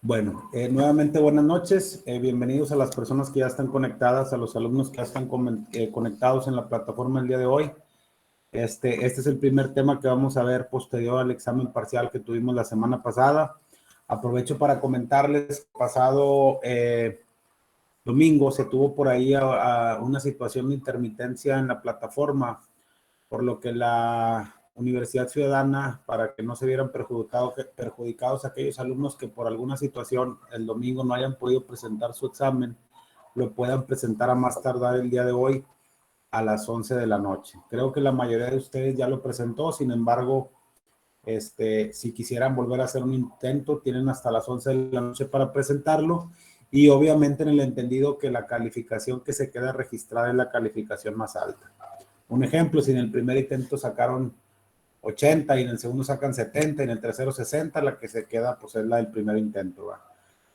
Bueno, nuevamente buenas noches. Bienvenidos a las personas que ya están conectadas, a los alumnos que ya están conectados en la plataforma el día de hoy. Este es el primer tema que vamos a ver posterior al examen parcial que tuvimos la semana pasada. Aprovecho para comentarles, pasado domingo se tuvo por ahí una situación de intermitencia en la plataforma, por lo que la Universidad Ciudadana, para que no se vieran perjudicados aquellos alumnos que por alguna situación el domingo no hayan podido presentar su examen, lo puedan presentar a más tardar el día de hoy a las 11 de la noche. Creo que la mayoría de ustedes ya lo presentó, sin embargo, si quisieran volver a hacer un intento, tienen hasta las 11 de la noche para presentarlo, y obviamente en el entendido que la calificación que se queda registrada es la calificación más alta. Un ejemplo, si en el primer intento sacaron 80 y en el segundo sacan 70 y en el tercero 60, la que se queda pues es la del primer intento, ¿va?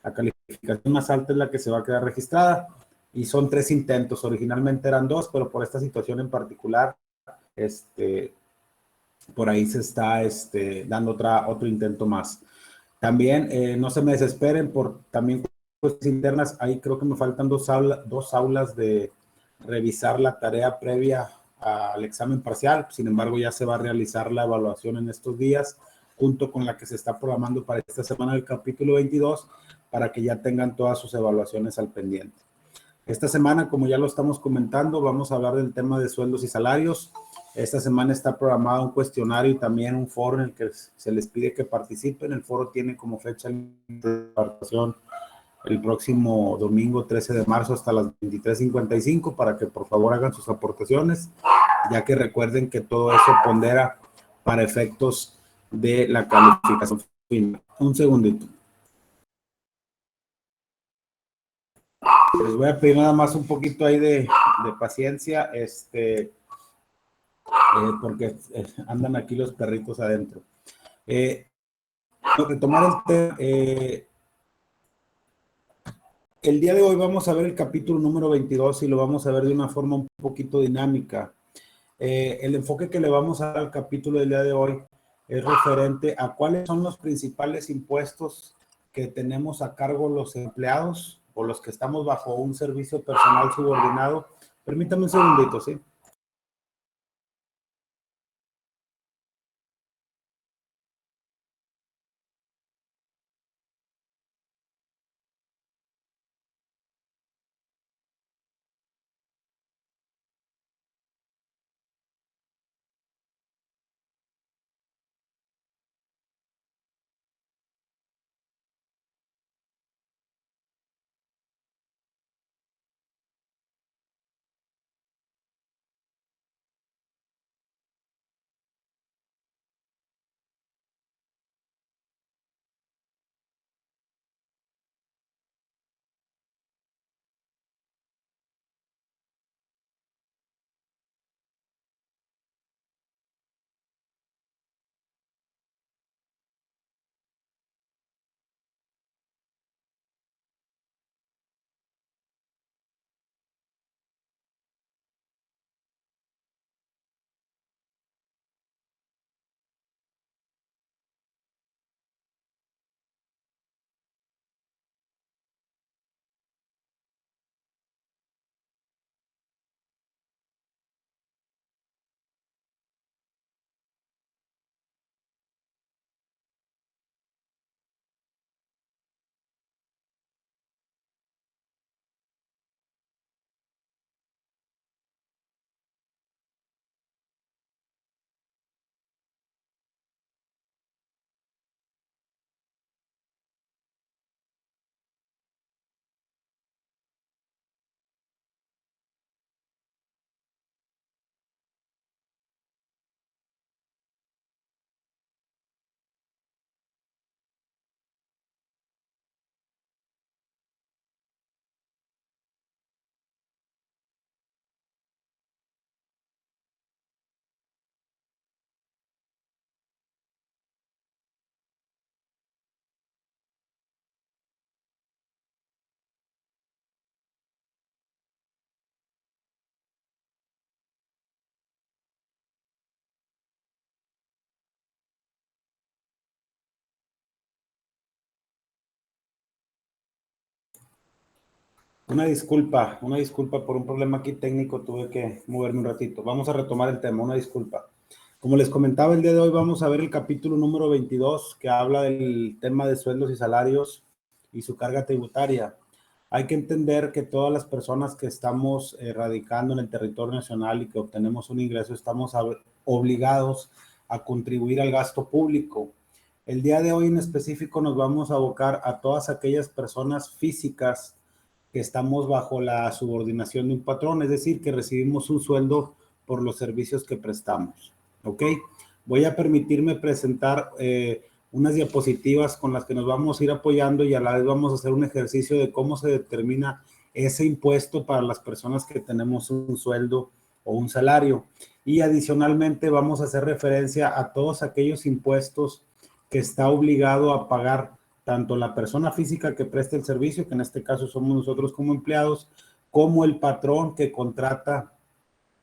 La calificación más alta es la que se va a quedar registrada, y son 3 intentos. Originalmente eran 2, pero por esta situación en particular, por ahí se está dando otro intento más. También no se me desesperen por también cuestiones internas. Ahí creo que me faltan dos aulas de revisar la tarea previa al examen parcial. Sin embargo, ya se va a realizar la evaluación en estos días, junto con la que se está programando para esta semana del capítulo 22, para que ya tengan todas sus evaluaciones al pendiente. Esta semana, como ya lo estamos comentando, vamos a hablar del tema de sueldos y salarios. Esta semana está programado un cuestionario y también un foro en el que se les pide que participen. El foro tiene como fecha de participación el próximo domingo 13 de marzo hasta las 23:55, para que por favor hagan sus aportaciones, ya que recuerden que todo eso pondera para efectos de la calificación final. Un segundito. Les voy a pedir nada más un poquito ahí de paciencia, porque andan aquí los perritos adentro. Retomar el tema. El día de hoy vamos a ver el capítulo número 22 y lo vamos a ver de una forma un poquito dinámica. El enfoque que le vamos a dar al capítulo del día de hoy es referente a cuáles son los principales impuestos que tenemos a cargo los empleados o los que estamos bajo un servicio personal subordinado. Permítame un segundito, ¿sí? Una disculpa por un problema aquí técnico, tuve que moverme un ratito. Vamos a retomar el tema, una disculpa. Como les comentaba, el día de hoy vamos a ver el capítulo número 22, que habla del tema de sueldos y salarios y su carga tributaria. Hay que entender que todas las personas que estamos radicando en el territorio nacional y que obtenemos un ingreso, estamos obligados a contribuir al gasto público. El día de hoy en específico nos vamos a abocar a todas aquellas personas físicas que estamos bajo la subordinación de un patrón, es decir, que recibimos un sueldo por los servicios que prestamos. ¿Ok? Voy a permitirme presentar unas diapositivas con las que nos vamos a ir apoyando y a la vez vamos a hacer un ejercicio de cómo se determina ese impuesto para las personas que tenemos un sueldo o un salario. Y adicionalmente vamos a hacer referencia a todos aquellos impuestos que está obligado a pagar tanto la persona física que presta el servicio, que en este caso somos nosotros como empleados, como el patrón que contrata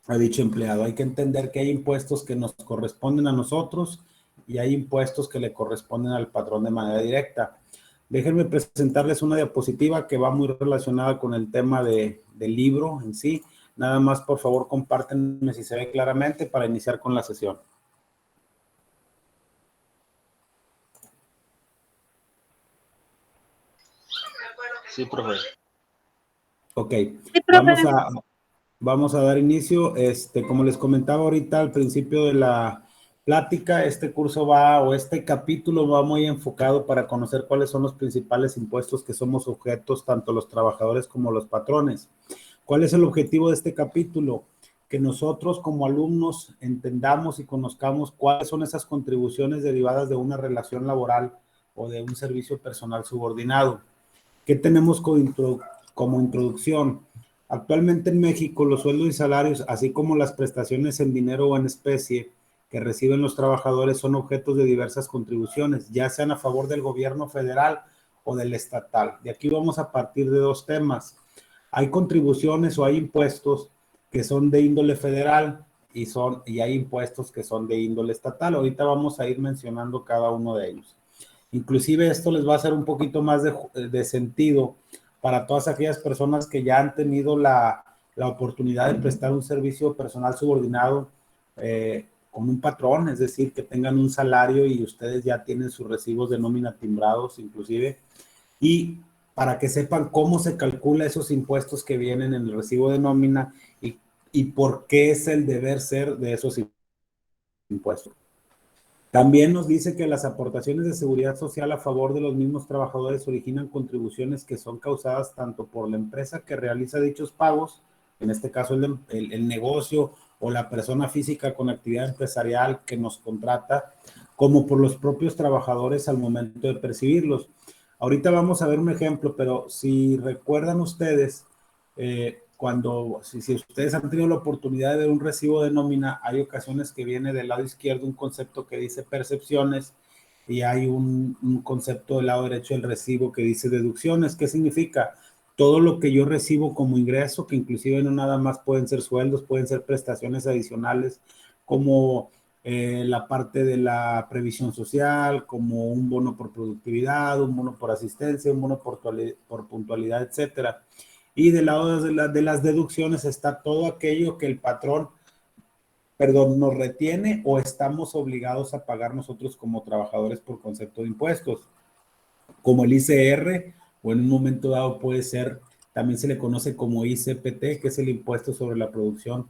a dicho empleado. Hay que entender que hay impuestos que nos corresponden a nosotros y hay impuestos que le corresponden al patrón de manera directa. Déjenme presentarles una diapositiva que va muy relacionada con el tema del libro en sí. Nada más, por favor, compártenme si se ve claramente para iniciar con la sesión. Sí, profe. Ok, Sí, profe. vamos a dar inicio. Como les comentaba ahorita al principio de la plática, este curso este capítulo va muy enfocado para conocer cuáles son los principales impuestos que somos sujetos, tanto los trabajadores como los patrones. ¿Cuál es el objetivo de este capítulo? Que nosotros como alumnos entendamos y conozcamos cuáles son esas contribuciones derivadas de una relación laboral o de un servicio personal subordinado. ¿Qué tenemos como introducción? Actualmente en México, los sueldos y salarios, así como las prestaciones en dinero o en especie que reciben los trabajadores, son objetos de diversas contribuciones, ya sean a favor del gobierno federal o del estatal. De aquí vamos a partir de dos temas. Hay contribuciones o hay impuestos que son de índole federal y hay impuestos que son de índole estatal. Ahorita vamos a ir mencionando cada uno de ellos. Inclusive esto les va a hacer un poquito más de sentido para todas aquellas personas que ya han tenido la oportunidad de prestar un servicio personal subordinado con un patrón, es decir, que tengan un salario y ustedes ya tienen sus recibos de nómina timbrados inclusive, y para que sepan cómo se calcula esos impuestos que vienen en el recibo de nómina y por qué es el deber ser de esos impuestos. También nos dice que las aportaciones de seguridad social a favor de los mismos trabajadores originan contribuciones que son causadas tanto por la empresa que realiza dichos pagos, en este caso el negocio o la persona física con actividad empresarial que nos contrata, como por los propios trabajadores al momento de percibirlos. Ahorita vamos a ver un ejemplo, pero si recuerdan ustedes, si ustedes han tenido la oportunidad de ver un recibo de nómina, hay ocasiones que viene del lado izquierdo un concepto que dice percepciones y hay un concepto del lado derecho del recibo que dice deducciones. ¿Qué significa? Todo lo que yo recibo como ingreso, que inclusive no nada más pueden ser sueldos, pueden ser prestaciones adicionales, como la parte de la previsión social, como un bono por productividad, un bono por asistencia, un bono por puntualidad, etcétera. Y del lado de las deducciones está todo aquello que el patrón, nos retiene o estamos obligados a pagar nosotros como trabajadores por concepto de impuestos, como el ICR, o en un momento dado puede ser, también se le conoce como ICPT, que es el impuesto sobre la producción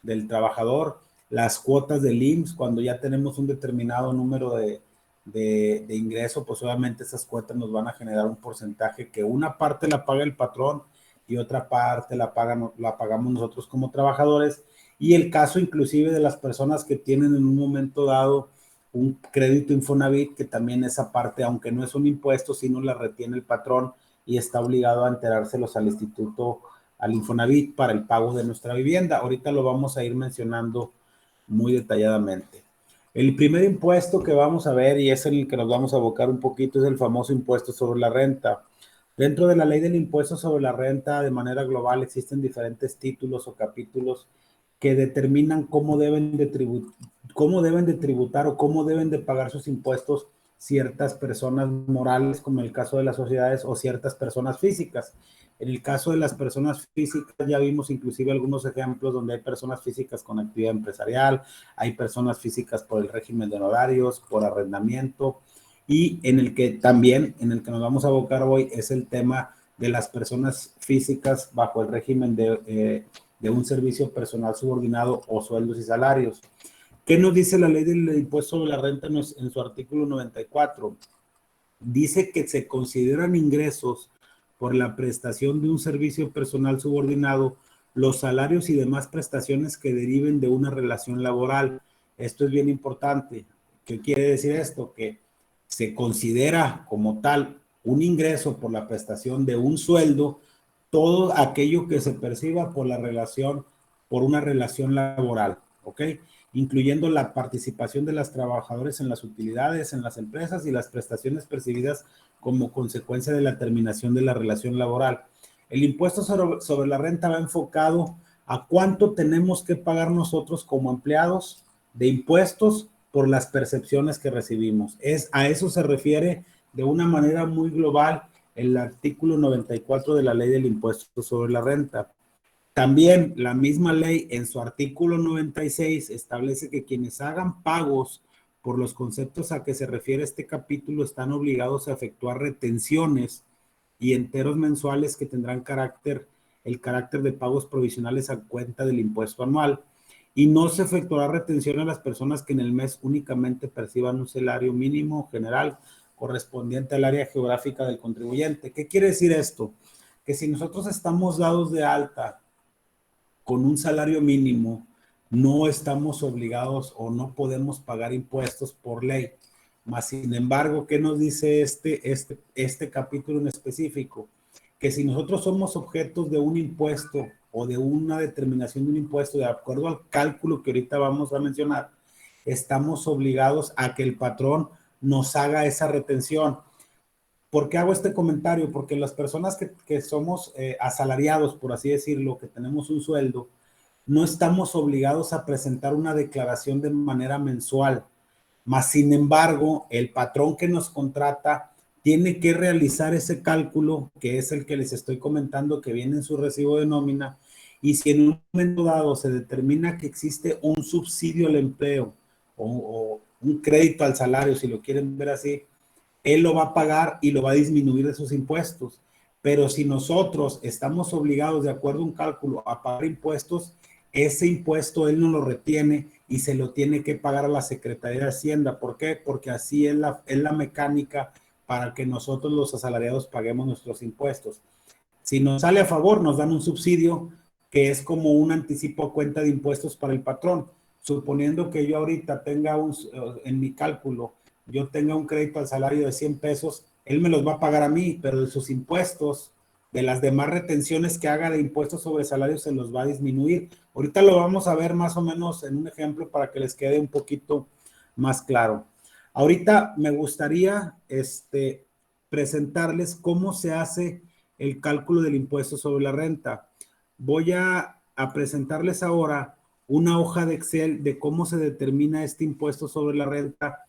del trabajador, las cuotas del IMSS, cuando ya tenemos un determinado número de ingreso, pues obviamente esas cuotas nos van a generar un porcentaje que una parte la paga el patrón y otra parte la pagamos nosotros como trabajadores, y el caso inclusive de las personas que tienen en un momento dado un crédito Infonavit, que también esa parte, aunque no es un impuesto, sí nos la retiene el patrón y está obligado a enterárselos al instituto, al Infonavit, para el pago de nuestra vivienda. Ahorita lo vamos a ir mencionando muy detalladamente. El primer impuesto que vamos a ver, y es el que nos vamos a abocar un poquito, es el famoso impuesto sobre la renta. Dentro de la ley del impuesto sobre la renta, de manera global, existen diferentes títulos o capítulos que determinan cómo deben de tributar o cómo deben de pagar sus impuestos ciertas personas morales, como el caso de las sociedades, o ciertas personas físicas. En el caso de las personas físicas, ya vimos inclusive algunos ejemplos donde hay personas físicas con actividad empresarial, hay personas físicas por el régimen de honorarios, por arrendamiento, y en el que nos vamos a abocar hoy es el tema de las personas físicas bajo el régimen de un servicio personal subordinado o sueldos y salarios. ¿Qué nos dice la ley del impuesto sobre la renta en su artículo 94? Dice que se consideran ingresos por la prestación de un servicio personal subordinado los salarios y demás prestaciones que deriven de una relación laboral. Esto es bien importante. ¿Qué quiere decir esto? Que se considera como tal un ingreso por la prestación de un sueldo todo aquello que se perciba por una relación laboral, ¿ok? Incluyendo la participación de los trabajadores en las utilidades, en las empresas y las prestaciones percibidas como consecuencia de la terminación de la relación laboral. El impuesto sobre la renta va enfocado a cuánto tenemos que pagar nosotros como empleados de impuestos por las percepciones que recibimos. A eso se refiere de una manera muy global el artículo 94 de la ley del impuesto sobre la renta. También la misma ley en su artículo 96 establece que quienes hagan pagos por los conceptos a que se refiere este capítulo están obligados a efectuar retenciones y enteros mensuales que tendrán el carácter de pagos provisionales a cuenta del impuesto anual, y no se efectuará retención a las personas que en el mes únicamente perciban un salario mínimo general correspondiente al área geográfica del contribuyente. ¿Qué quiere decir esto? Que si nosotros estamos dados de alta con un salario mínimo, no estamos obligados o no podemos pagar impuestos por ley. Mas, sin embargo, ¿qué nos dice este capítulo en específico? Que si nosotros somos objetos de un impuesto o de una determinación de un impuesto, de acuerdo al cálculo que ahorita vamos a mencionar, estamos obligados a que el patrón nos haga esa retención. ¿Por qué hago este comentario? Porque las personas que somos asalariados, por así decirlo, que tenemos un sueldo, no estamos obligados a presentar una declaración de manera mensual. Mas, sin embargo, el patrón que nos contrata tiene que realizar ese cálculo, que es el que les estoy comentando, que viene en su recibo de nómina, y si en un momento dado se determina que existe un subsidio al empleo o un crédito al salario, si lo quieren ver así, él lo va a pagar y lo va a disminuir de sus impuestos. Pero si nosotros estamos obligados, de acuerdo a un cálculo, a pagar impuestos, ese impuesto él no lo retiene y se lo tiene que pagar a la Secretaría de Hacienda. ¿Por qué? Porque así es la mecánica para que nosotros los asalariados paguemos nuestros impuestos. Si nos sale a favor, nos dan un subsidio que es como un anticipo a cuenta de impuestos para el patrón. Suponiendo que yo ahorita tenga en mi cálculo, yo tenga un crédito al salario de 100 pesos, él me los va a pagar a mí, pero de sus impuestos, de las demás retenciones que haga de impuestos sobre salarios, se los va a disminuir. Ahorita lo vamos a ver más o menos en un ejemplo para que les quede un poquito más claro. Ahorita me gustaría presentarles cómo se hace el cálculo del impuesto sobre la renta. Voy a presentarles ahora una hoja de Excel de cómo se determina este impuesto sobre la renta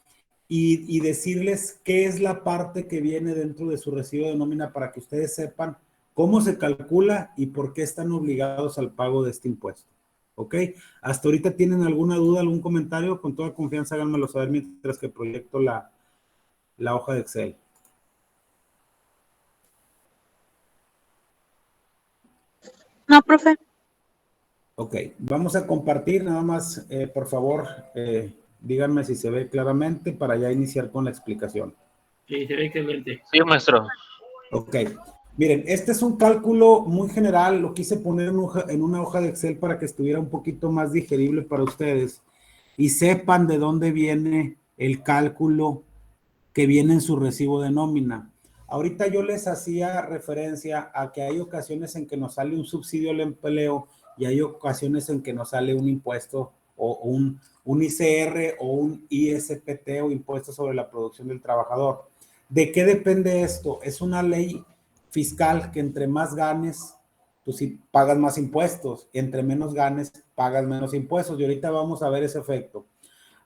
y decirles qué es la parte que viene dentro de su recibo de nómina para que ustedes sepan cómo se calcula y por qué están obligados al pago de este impuesto. ¿Ok? ¿Hasta ahorita tienen alguna duda, algún comentario? Con toda confianza háganmelo saber mientras que proyecto la hoja de Excel. No, profe. Ok, vamos a compartir nada más, por favor, díganme si se ve claramente para ya iniciar con la explicación. Sí, se ve claramente. Sí, maestro. Ok, miren, este es un cálculo muy general, lo quise poner en una hoja de Excel para que estuviera un poquito más digerible para ustedes y sepan de dónde viene el cálculo que viene en su recibo de nómina. Ahorita yo les hacía referencia a que hay ocasiones en que nos sale un subsidio al empleo y hay ocasiones en que nos sale un impuesto o un ICR o un ISPT o impuesto sobre la producción del trabajador. ¿De qué depende esto? Es una ley fiscal que entre más ganes, tú sí pagas más impuestos, entre menos ganes, pagas menos impuestos. Y ahorita vamos a ver ese efecto.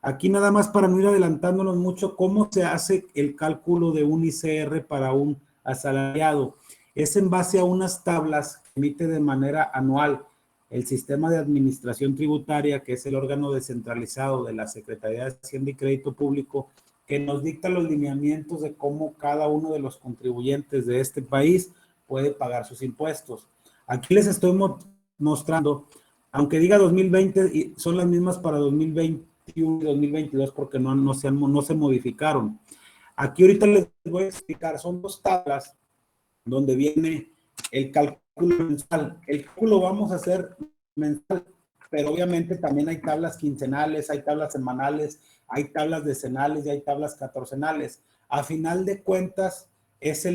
Aquí nada más para no ir adelantándonos mucho, ¿cómo se hace el cálculo de un ICR para un asalariado? es en base a unas tablas que emite de manera anual el Sistema de Administración Tributaria, que es el órgano descentralizado de la Secretaría de Hacienda y Crédito Público, que nos dicta los lineamientos de cómo cada uno de los contribuyentes de este país puede pagar sus impuestos. Aquí les estoy mostrando, aunque diga 2020, son las mismas para 2021 y 2022 porque no se modificaron. Aquí ahorita les voy a explicar, son dos tablas donde viene el cálculo mensual. El cálculo vamos a hacer mensual, pero obviamente también hay tablas quincenales, hay tablas semanales, hay tablas decenales y hay tablas catorcenales. A final de cuentas, es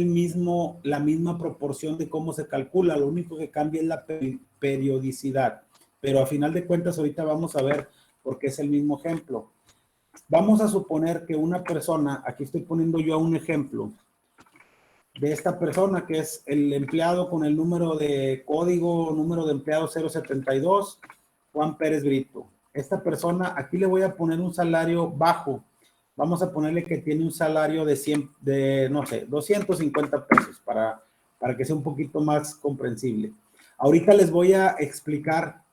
la misma proporción de cómo se calcula, lo único que cambia es la periodicidad. Pero a final de cuentas, ahorita vamos a ver porque es el mismo ejemplo. Vamos a suponer que una persona, aquí estoy poniendo yo un ejemplo de esta persona que es el empleado con el número de código, número de empleado 072, Juan Pérez Brito. Esta persona, aquí le voy a poner un salario bajo. Vamos a ponerle que tiene un salario de 250 pesos para que sea un poquito más comprensible. Ahorita les voy a explicar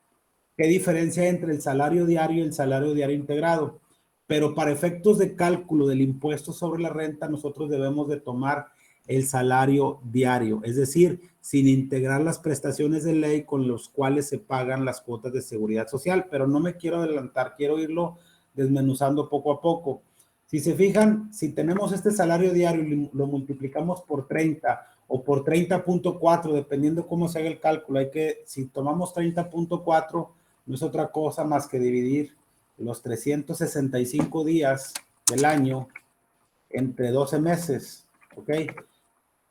qué diferencia hay entre el salario diario y el salario diario integrado. Pero para efectos de cálculo del impuesto sobre la renta, nosotros debemos de tomar el salario diario, es decir, sin integrar las prestaciones de ley con los cuales se pagan las cuotas de seguridad social, pero no me quiero adelantar, quiero irlo desmenuzando poco a poco. Si se fijan, si tenemos este salario diario y lo multiplicamos por 30 o por 30.4, dependiendo cómo se haga el cálculo, si tomamos 30.4, no es otra cosa más que dividir los 365 días del año entre 12 meses, ¿ok?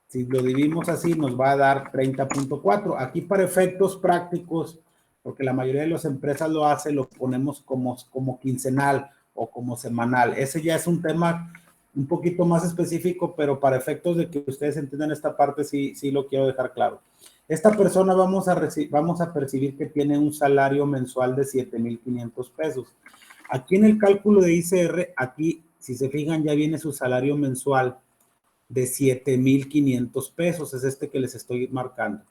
Si lo dividimos así, nos va a dar 30.4. Aquí para efectos prácticos, porque la mayoría de las empresas lo hace, lo ponemos como quincenal o como semanal. Ese ya es un tema un poquito más específico, pero para efectos de que ustedes entiendan esta parte, sí lo quiero dejar claro. Esta persona vamos a percibir que tiene un salario mensual de 7,500 pesos. Aquí en el cálculo de ICR, aquí, si se fijan, ya viene su salario mensual de 7,500 pesos, es este que les estoy marcando.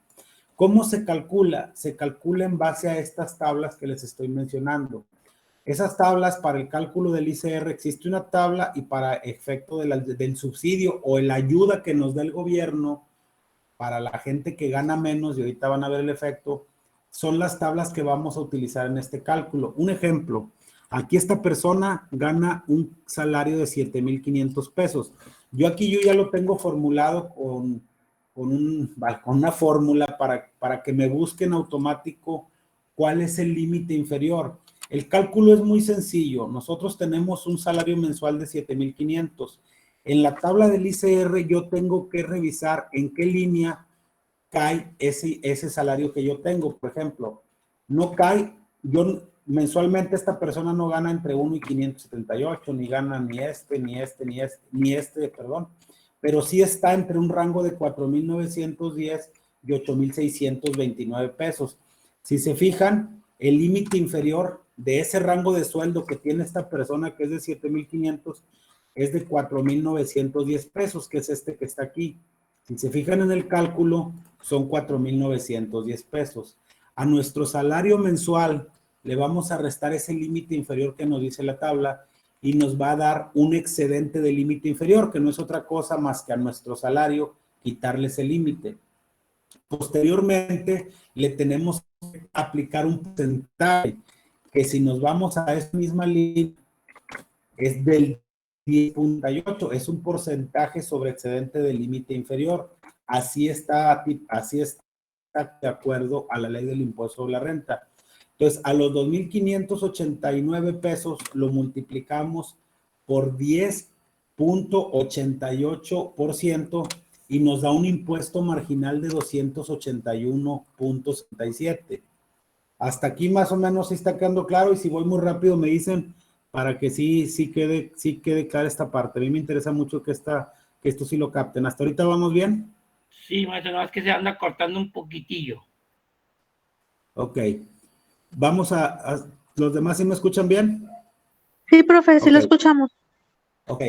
¿Cómo se calcula? Se calcula en base a estas tablas que les estoy mencionando. Esas tablas para el cálculo del ICR, existe una tabla y para efecto del subsidio o la ayuda que nos da el gobierno para la gente que gana menos, y ahorita van a ver el efecto, son las tablas que vamos a utilizar en este cálculo. Un ejemplo, aquí esta persona gana un salario de 7,500 pesos. Yo ya lo tengo formulado con una fórmula para que me busque en automático cuál es el límite inferior. El cálculo es muy sencillo. Nosotros tenemos un salario mensual de 7,500. En la tabla del ICR yo tengo que revisar en qué línea cae ese salario que yo tengo. Por ejemplo, no cae, mensualmente esta persona no gana entre 1 y 578, ni gana ni este, pero sí está entre un rango de 4,910 y 8,629 pesos. Si se fijan, el límite inferior de ese rango de sueldo que tiene esta persona, que es de 7,500, es de 4,910 pesos, que es este que está aquí. Si se fijan en el cálculo, son 4,910 pesos. A nuestro salario mensual le vamos a restar ese límite inferior que nos dice la tabla y nos va a dar un excedente del límite inferior, que no es otra cosa más que a nuestro salario quitarle ese límite. Posteriormente, le tenemos que aplicar un porcentaje, que si nos vamos a esa misma línea, es del 10.8, es un porcentaje sobre excedente del límite inferior. Así está de acuerdo a la ley del impuesto sobre la renta. Entonces, a los 2,589 pesos lo multiplicamos por 10.88% y nos da un impuesto marginal de 281.77. Hasta aquí más o menos sí está quedando claro, y si voy muy rápido me dicen para que sí quede clara esta parte. A mí me interesa mucho que esto sí lo capten. ¿Hasta ahorita vamos bien? Sí, maestro, nada más que se anda cortando un poquitillo. Ok. Vamos ¿los demás sí me escuchan bien? Sí, profe, sí lo escuchamos. Ok.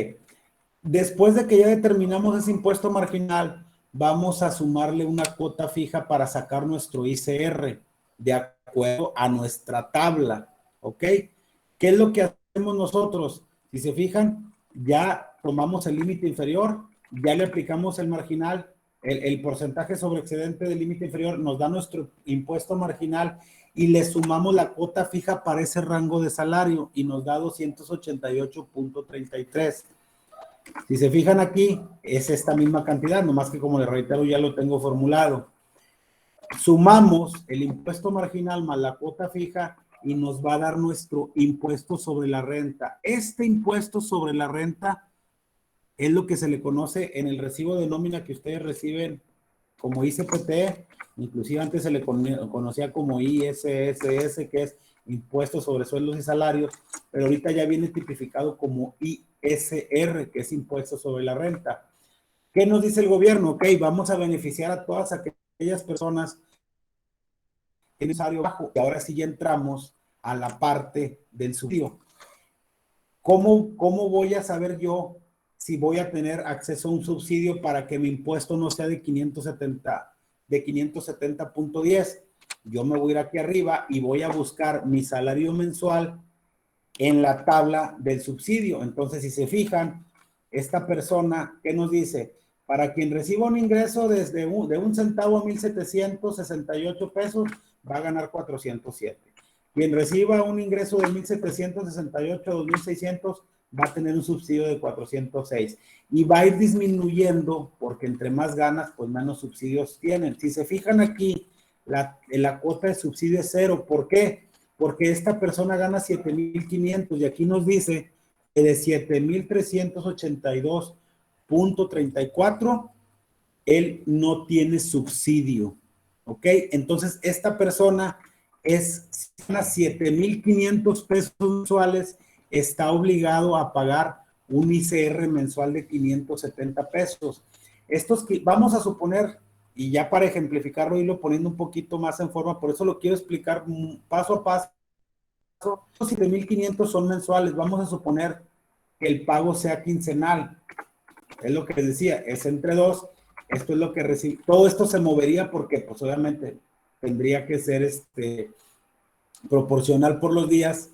Después de que ya determinamos ese impuesto marginal, vamos a sumarle una cuota fija para sacar nuestro ICR de acuerdo a nuestra tabla, ¿ok? ¿Qué es lo que hacemos nosotros? Si se fijan, ya tomamos el límite inferior, ya le aplicamos el marginal, el porcentaje sobre excedente del límite inferior nos da nuestro impuesto marginal y le sumamos la cuota fija para ese rango de salario y nos da 288.33. Si se fijan aquí, es esta misma cantidad, nomás que como les reitero ya lo tengo formulado. Sumamos el impuesto marginal más la cuota fija y nos va a dar nuestro impuesto sobre la renta. Este impuesto sobre la renta es lo que se le conoce en el recibo de nómina que ustedes reciben como ICPT, inclusive antes se le conocía como ISSS, que es impuesto sobre sueldos y salarios, pero ahorita ya viene tipificado como ISR, que es impuesto sobre la renta. ¿Qué nos dice el gobierno? Ok, vamos a beneficiar a todas aquellas personas que tienen salario bajo, y ahora sí ya entramos a la parte del subsidio. ¿Cómo voy a saber yo si voy a tener acceso a un subsidio para que mi impuesto no sea de 570.10? Yo me voy a ir aquí arriba y voy a buscar mi salario mensual en la tabla del subsidio. Entonces, si se fijan, esta persona, ¿qué nos dice? Para quien reciba un ingreso de un centavo a 1,768 pesos, va a ganar 407. Quien reciba un ingreso de 1,768 a 2,600 va a tener un subsidio de 406 y va a ir disminuyendo porque entre más ganas, pues menos subsidios tienen. Si se fijan aquí, la cuota de subsidio es 0. ¿Por qué? Porque esta persona gana 7,500 y aquí nos dice que de 7,382.34 él no tiene subsidio, ¿ok? Entonces esta persona es 7,500 pesos mensuales, está obligado a pagar un ICR mensual de 570 pesos. Estos que vamos a suponer, y ya para ejemplificarlo, irlo poniendo un poquito más en forma, por eso lo quiero explicar paso a paso. Los 7,500 son mensuales, vamos a suponer que el pago sea quincenal. Es lo que les decía, es entre dos, esto es lo que recibe. Todo esto se movería porque, pues obviamente, tendría que ser proporcional por los días.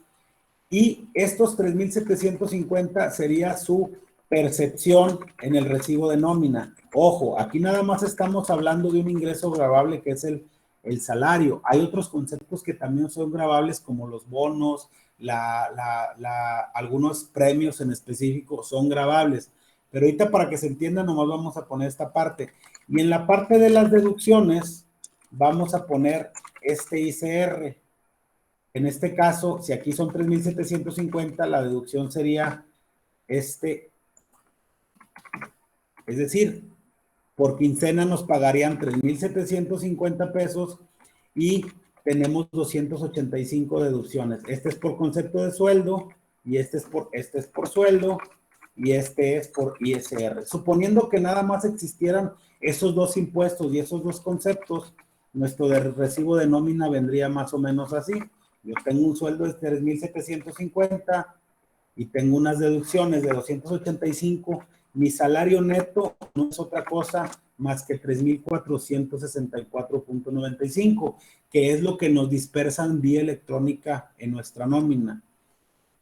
Y estos 3,750 sería su percepción en el recibo de nómina. Ojo, aquí nada más estamos hablando de un ingreso gravable que es el salario. Hay otros conceptos que también son gravables como los bonos, algunos premios en específico son gravables. Pero ahorita para que se entienda nomás vamos a poner esta parte. Y en la parte de las deducciones vamos a poner este ICR. En este caso, si aquí son 3,750, la deducción sería es decir, por quincena nos pagarían 3,750 pesos y tenemos 285 deducciones. Este es por concepto de sueldo y este es por sueldo y este es por ISR. Suponiendo que nada más existieran esos dos impuestos y esos dos conceptos, nuestro recibo de nómina vendría más o menos así. Yo tengo un sueldo de 3,750 y tengo unas deducciones de 285. Mi salario neto no es otra cosa más que 3,464.95, que es lo que nos dispersan vía electrónica en nuestra nómina.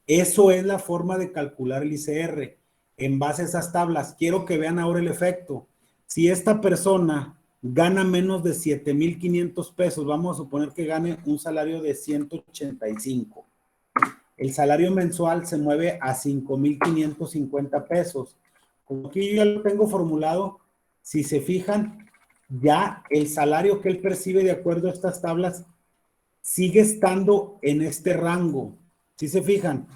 Eso es la forma de calcular el ICR. En base a esas tablas, quiero que vean ahora el efecto. Si esta persona gana menos de 7,500 pesos, vamos a suponer que gane un salario de 185. El salario mensual se mueve a 5,550 pesos. Como aquí yo ya lo tengo formulado, si se fijan, ya el salario que él percibe de acuerdo a estas tablas sigue estando en este rango. Si se fijan,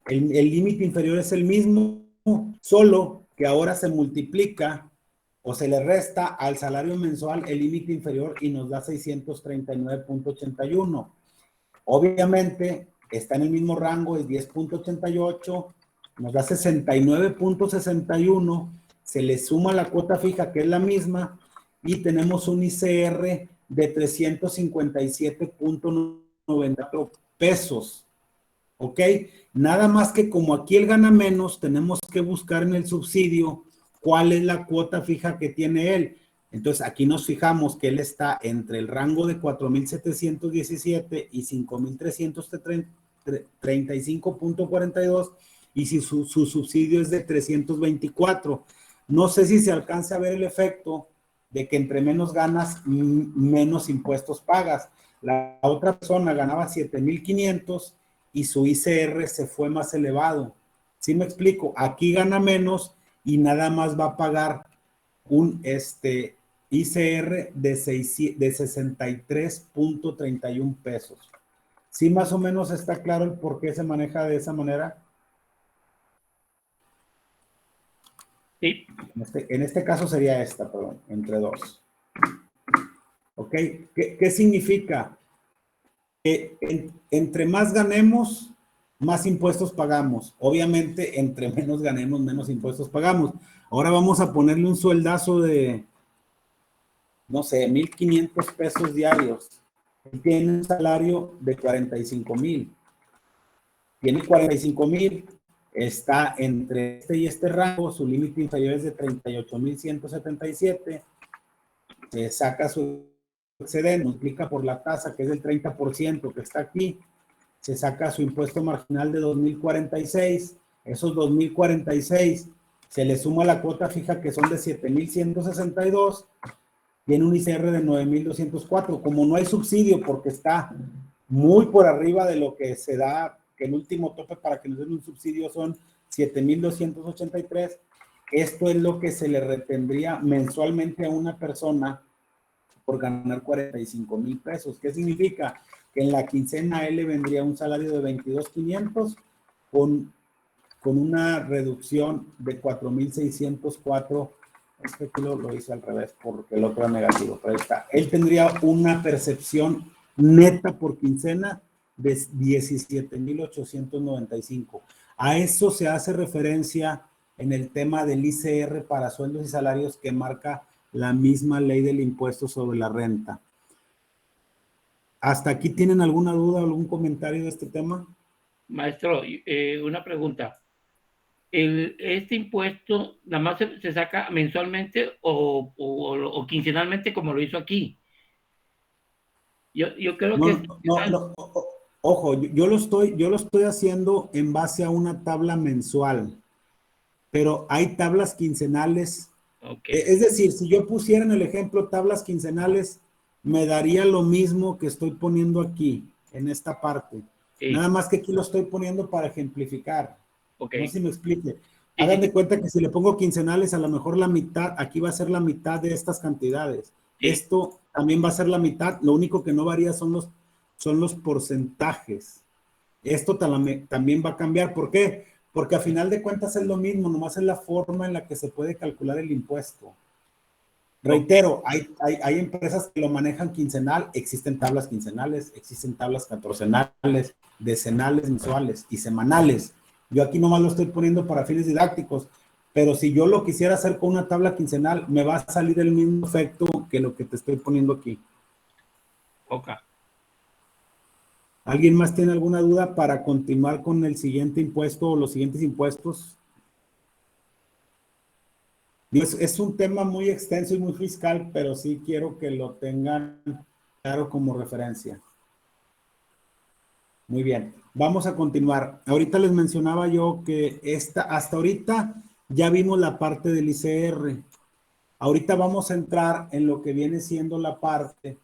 el límite inferior es el mismo, solo que ahora se multiplica o se le resta al salario mensual el límite inferior y nos da 639.81. Obviamente está en el mismo rango, es 10.88, nos da 69.61, se le suma la cuota fija que es la misma y tenemos un ICR de 357.94 pesos. ¿Ok? Nada más que como aquí él gana menos, tenemos que buscar en el subsidio cuál es la cuota fija que tiene él. Entonces, aquí nos fijamos que él está entre el rango de 4,717 y 5,335.42 y si su subsidio es de 324. No sé si se alcanza a ver el efecto de que entre menos ganas, menos impuestos pagas. La otra persona ganaba 7,500 y su ICR se fue más elevado. ¿Sí me explico? Aquí gana menos y nada más va a pagar un ICR de 63.31 pesos. ¿Sí más o menos está claro el por qué se maneja de esa manera? Sí. En este caso sería esta, perdón, entre dos. ¿Ok? ¿Qué significa? Que entre más ganemos, más impuestos pagamos. Obviamente, entre menos ganemos, menos impuestos pagamos. Ahora vamos a ponerle un sueldazo de, no sé, 1,500 pesos diarios. Tiene un salario de 45,000. Tiene 45,000, está entre este y este rango, su límite inferior es de 38,177. Se saca su excedente, multiplica por la tasa, que es del 30% que está aquí, se saca su impuesto marginal de 2,046. Esos 2,046 se le suma la cuota fija que son de 7,162. Tiene un ICR de 9,204. Como no hay subsidio porque está muy por arriba de lo que se da, que el último tope para que nos den un subsidio son 7,283. Esto es lo que se le retendría mensualmente a una persona por ganar 45,000 pesos. ¿Qué significa? Que en la quincena a él le vendría un salario de 22,500 con una reducción de 4,604. Este aquí lo hice al revés porque el otro es negativo, pero ahí está. Él tendría una percepción neta por quincena de 17,895. A eso se hace referencia en el tema del ICR para sueldos y salarios que marca la misma ley del impuesto sobre la renta. ¿Hasta aquí tienen alguna duda o algún comentario de este tema? Maestro, una pregunta. ¿Este impuesto nada más se saca mensualmente o quincenalmente como lo hizo aquí? Yo creo que... No. Ojo, yo lo estoy haciendo en base a una tabla mensual, pero hay tablas quincenales. Okay. Es decir, si yo pusiera en el ejemplo tablas quincenales, me daría lo mismo que estoy poniendo aquí, en esta parte. Sí. Nada más que aquí lo estoy poniendo para ejemplificar. Okay. No sé si me explique. Hagan de cuenta que si le pongo quincenales, a lo mejor la mitad, aquí va a ser la mitad de estas cantidades. Sí. Esto también va a ser la mitad, lo único que no varía son los porcentajes. Esto también va a cambiar. ¿Por qué? Porque a final de cuentas es lo mismo, nomás es la forma en la que se puede calcular el impuesto. Reitero, hay empresas que lo manejan quincenal, existen tablas quincenales, existen tablas catorcenales, decenales, mensuales y semanales. Yo aquí nomás lo estoy poniendo para fines didácticos, pero si yo lo quisiera hacer con una tabla quincenal, me va a salir el mismo efecto que lo que te estoy poniendo aquí. Ok. ¿Alguien más tiene alguna duda para continuar con el siguiente impuesto o los siguientes impuestos? Es un tema muy extenso y muy fiscal, pero sí quiero que lo tengan claro como referencia. Muy bien, vamos a continuar. Ahorita les mencionaba yo que hasta ahorita ya vimos la parte del ICR. Ahorita vamos a entrar en lo que viene siendo la parte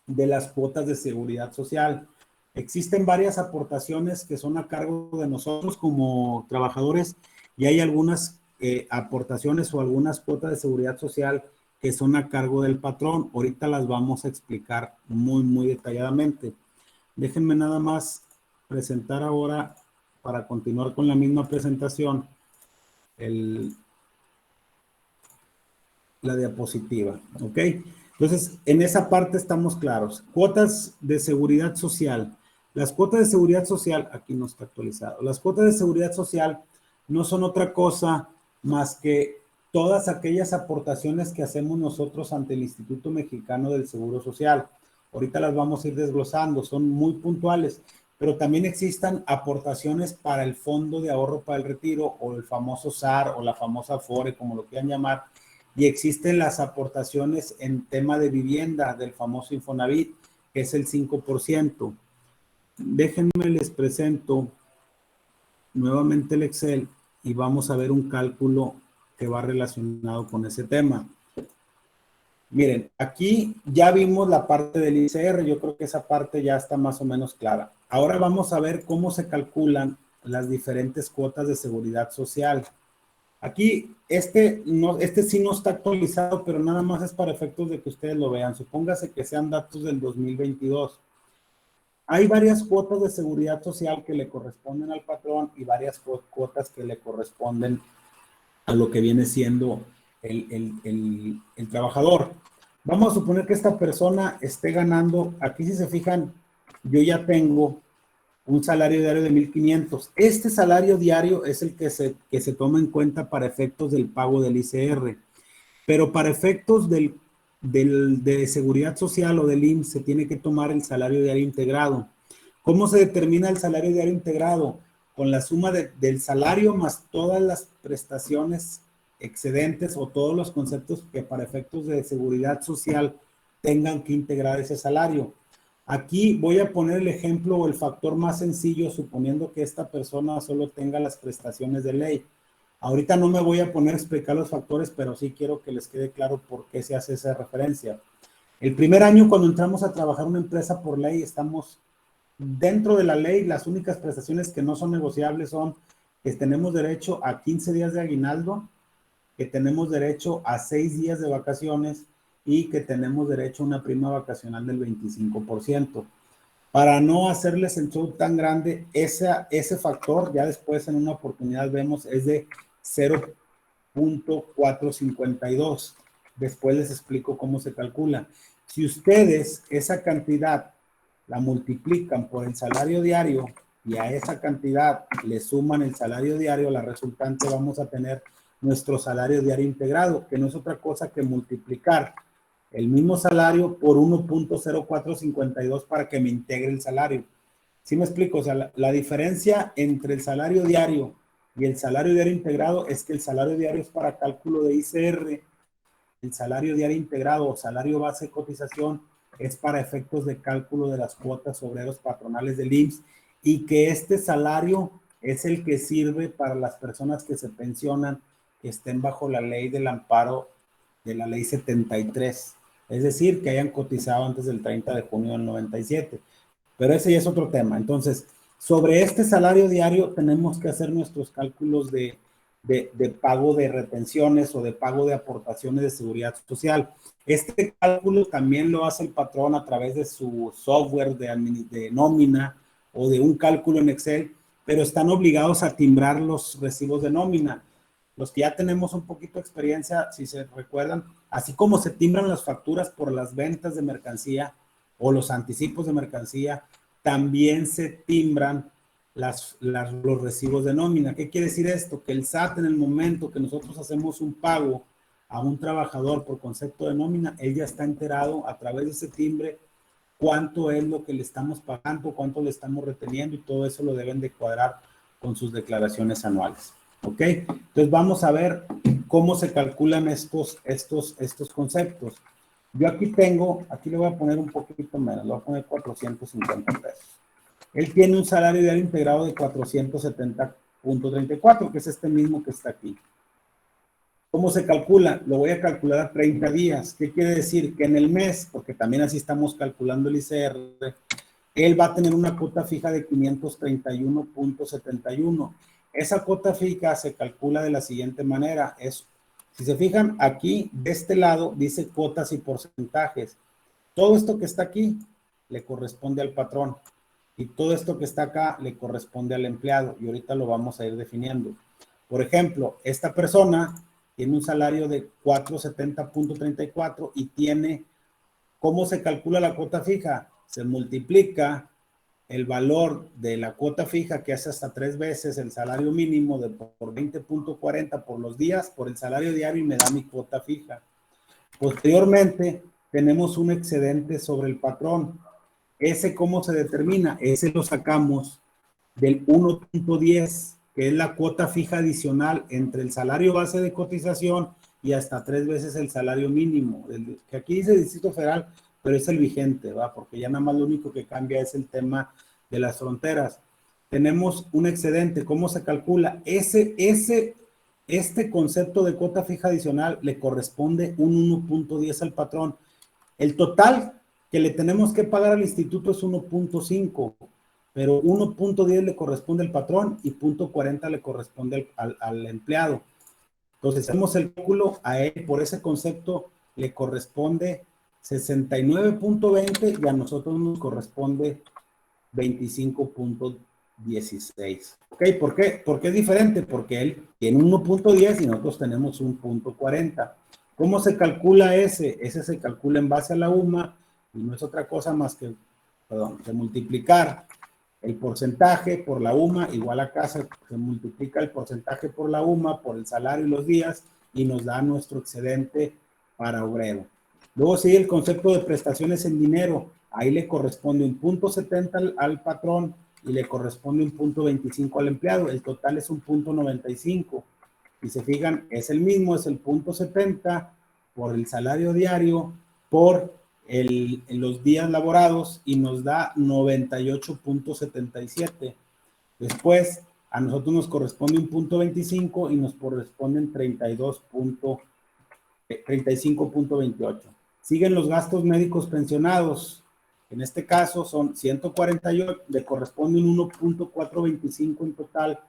de las cuotas de seguridad social. Existen varias aportaciones que son a cargo de nosotros como trabajadores y hay algunas aportaciones o algunas cuotas de seguridad social que son a cargo del patrón. Ahorita las vamos a explicar muy detalladamente. Déjenme nada más presentar ahora, para continuar con la misma presentación, la diapositiva, ¿ok? Entonces, en esa parte estamos claros. Cuotas de seguridad social. Las cuotas de seguridad social, aquí no está actualizado, las cuotas de seguridad social no son otra cosa más que todas aquellas aportaciones que hacemos nosotros ante el Instituto Mexicano del Seguro Social. Ahorita las vamos a ir desglosando, son muy puntuales, pero también existan aportaciones para el Fondo de Ahorro para el Retiro o el famoso SAR o la famosa FORE, como lo quieran llamar, y existen las aportaciones en tema de vivienda del famoso Infonavit, que es el 5%. Déjenme les presento nuevamente el Excel y vamos a ver un cálculo que va relacionado con ese tema. Miren, aquí ya vimos la parte del ICR, yo creo que esa parte ya está más o menos clara. Ahora vamos a ver cómo se calculan las diferentes cuotas de seguridad social. Aquí, este sí no está actualizado, pero nada más es para efectos de que ustedes lo vean. Supóngase que sean datos del 2022. Hay varias cuotas de seguridad social que le corresponden al patrón y varias cuotas que le corresponden a lo que viene siendo el trabajador. Vamos a suponer que esta persona esté ganando, aquí si se fijan, yo ya tengo un salario diario de 1,500. Este salario diario es el que se toma en cuenta para efectos del pago del ICR, pero para efectos de seguridad social o del IMSS se tiene que tomar el salario diario integrado. ¿Cómo se determina el salario diario integrado? Con la suma del salario más todas las prestaciones excedentes o todos los conceptos que para efectos de seguridad social tengan que integrar ese salario. Aquí voy a poner el ejemplo o el factor más sencillo, suponiendo que esta persona solo tenga las prestaciones de ley. Ahorita no me voy a poner a explicar los factores, pero sí quiero que les quede claro por qué se hace esa referencia. El primer año, cuando entramos a trabajar en una empresa por ley, estamos dentro de la ley. Las únicas prestaciones que no son negociables son que tenemos derecho a 15 días de aguinaldo, que tenemos derecho a 6 días de vacaciones y que tenemos derecho a una prima vacacional del 25%. Para no hacerles el show tan grande, ese factor, ya después en una oportunidad vemos, es de 0.452. Después les explico cómo se calcula. Si ustedes esa cantidad la multiplican por el salario diario y a esa cantidad le suman el salario diario, la resultante vamos a tener nuestro salario diario integrado, que no es otra cosa que multiplicar el mismo salario por 1.0452 para que me integre el salario. ¿Sí me explico? O sea, la diferencia entre el salario diario y el salario diario integrado es que el salario diario es para cálculo de ICR, el salario diario integrado o salario base de cotización es para efectos de cálculo de las cuotas obreros patronales del IMSS, y que este salario es el que sirve para las personas que se pensionan, que estén bajo la ley del amparo de la ley 73, es decir, que hayan cotizado antes del 30 de junio del 97. Pero ese ya es otro tema. Entonces, sobre este salario diario tenemos que hacer nuestros cálculos de pago de retenciones o de pago de aportaciones de seguridad social. Este cálculo también lo hace el patrón a través de su software de nómina o de un cálculo en Excel, pero están obligados a timbrar los recibos de nómina. Los que ya tenemos un poquito de experiencia, si se recuerdan, así como se timbran las facturas por las ventas de mercancía o los anticipos de mercancía, también se timbran los recibos de nómina. ¿Qué quiere decir esto? Que el SAT, en el momento que nosotros hacemos un pago a un trabajador por concepto de nómina, él ya está enterado a través de ese timbre cuánto es lo que le estamos pagando, cuánto le estamos reteniendo, y todo eso lo deben de cuadrar con sus declaraciones anuales. ¿Ok? Entonces vamos a ver cómo se calculan estos conceptos. Yo aquí le voy a poner un poquito menos, le voy a poner 450 pesos. Él tiene un salario diario integrado de 470.34, que es este mismo que está aquí. ¿Cómo se calcula? Lo voy a calcular a 30 días. ¿Qué quiere decir? Que en el mes, porque también así estamos calculando el ICR, él va a tener una cuota fija de 531.71. Esa cuota fija se calcula de la siguiente manera. Si se fijan, aquí de este lado dice cuotas y porcentajes. Todo esto que está aquí le corresponde al patrón y todo esto que está acá le corresponde al empleado, y ahorita lo vamos a ir definiendo. Por ejemplo, esta persona tiene un salario de 470.34 y tiene, ¿cómo se calcula la cuota fija? Se multiplica el valor de la cuota fija, que hace hasta 3 veces el salario mínimo por 20.40 por los días, por el salario diario, y me da mi cuota fija. Posteriormente, tenemos un excedente sobre el patrón. ¿Ese cómo se determina? Ese lo sacamos del 1.10, que es la cuota fija adicional entre el salario base de cotización y hasta 3 veces el salario mínimo, que aquí dice Distrito Federal, pero es el vigente, ¿va? Porque ya nada más lo único que cambia es el tema de las fronteras. Tenemos un excedente. ¿Cómo se calcula? Este concepto de cuota fija adicional le corresponde un 1.10 al patrón. El total que le tenemos que pagar al instituto es 1.5, pero 1.10 le corresponde al patrón y 0.40 le corresponde al empleado. Entonces, hacemos el cálculo, a él por ese concepto le corresponde 69.20 y a nosotros nos corresponde 25.16. ¿Ok? ¿Por qué? Porque es diferente, porque él tiene 1.10 y nosotros tenemos 1.40. ¿Cómo se calcula ese? Ese se calcula en base a la UMA y no es otra cosa más que, que multiplicar el porcentaje por la UMA, igual acá se multiplica el porcentaje por la UMA, por el salario y los días, y nos da nuestro excedente para obrero. Luego sigue el concepto de prestaciones en dinero. Ahí le corresponde un 0.70 al patrón y le corresponde un 0.25 al empleado. El total es un 0.95. Y se fijan, es el mismo, es el 0.70 por el salario diario, por los días laborados y nos da 98.77. Después, a nosotros nos corresponde un 0.25 y nos corresponden 35.28. Siguen los gastos médicos pensionados. En este caso son 148, le corresponde un 1.425 en total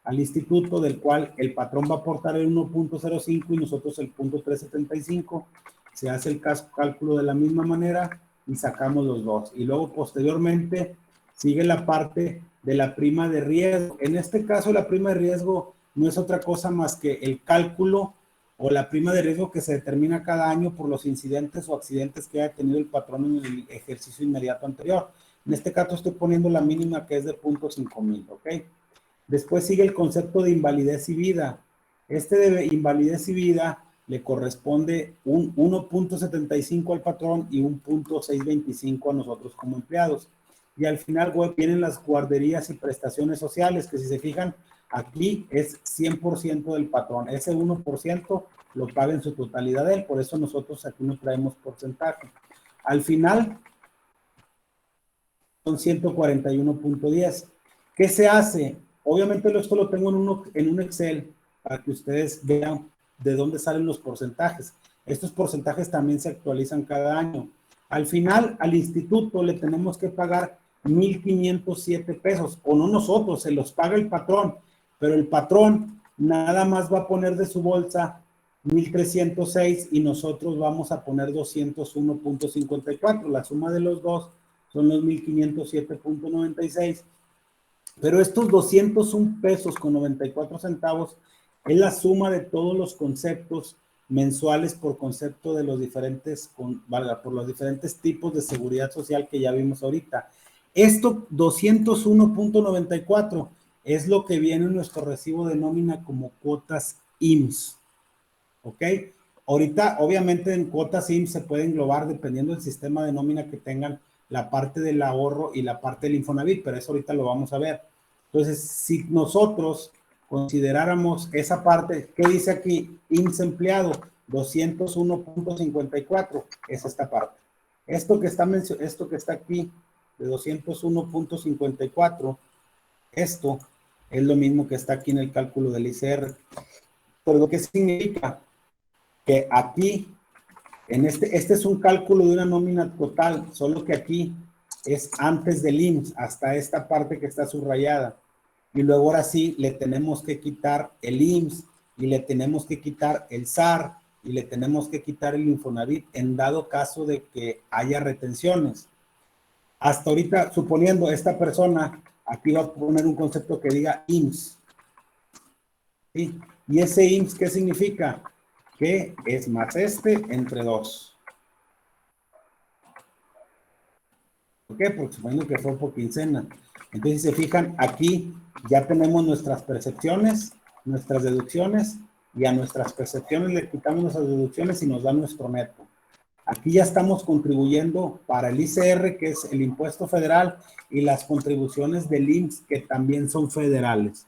al instituto, del cual el patrón va a aportar el 1.05 y nosotros el 0.375. Se hace el cálculo de la misma manera y sacamos los dos. Y luego posteriormente sigue la parte de la prima de riesgo. En este caso la prima de riesgo no es otra cosa más que el cálculo o la prima de riesgo que se determina cada año por los incidentes o accidentes que haya tenido el patrón en el ejercicio inmediato anterior. En este caso estoy poniendo la mínima, que es de 0.5,000, ¿ok? Después sigue el concepto de invalidez y vida. Este de invalidez y vida le corresponde un 1.75 al patrón y un 0.625 a nosotros como empleados. Y al final vienen las guarderías y prestaciones sociales, que si se fijan, aquí es 100% del patrón. Ese 1% lo paga en su totalidad él, por eso nosotros aquí no traemos porcentaje. Al final son 141.10. ¿Qué se hace? Obviamente esto lo tengo en un Excel para que ustedes vean de dónde salen los porcentajes. Estos porcentajes también se actualizan cada año. Al final, al instituto le tenemos que pagar 1,507 pesos, o no nosotros, se los paga el patrón, pero el patrón nada más va a poner de su bolsa 1,306 y nosotros vamos a poner 201.54. La suma de los dos son los 1,507.96. Pero estos 201 pesos con 94 centavos es la suma de todos los conceptos mensuales por concepto de los diferentes, por los diferentes tipos de seguridad social que ya vimos ahorita. Esto 201.94 es lo que viene en nuestro recibo de nómina como cuotas IMSS. ¿Ok? Ahorita, obviamente, en cuotas IMSS se puede englobar, dependiendo del sistema de nómina que tengan, la parte del ahorro y la parte del Infonavit, pero eso ahorita lo vamos a ver. Entonces, si nosotros consideráramos esa parte, ¿qué dice aquí? IMSS empleado, 201.54, es esta parte. Esto que está aquí, de 201.54, esto es lo mismo que está aquí en el cálculo del ICR. Pero lo que significa que aquí, este es un cálculo de una nómina total, solo que aquí es antes del IMSS, hasta esta parte que está subrayada. Y luego ahora sí le tenemos que quitar el IMSS y le tenemos que quitar el SAR y le tenemos que quitar el Infonavit en dado caso de que haya retenciones. Hasta ahorita, suponiendo esta persona, aquí va a poner un concepto que diga IMSS. ¿Sí? ¿Y ese IMSS qué significa? Que es más entre 2. ¿Por qué? Porque suponiendo que fue por quincena. Entonces, si se fijan, aquí ya tenemos nuestras percepciones, nuestras deducciones, y a nuestras percepciones le quitamos nuestras deducciones y nos da nuestro neto. Aquí ya estamos contribuyendo para el ICR, que es el impuesto federal, y las contribuciones del IMSS, que también son federales.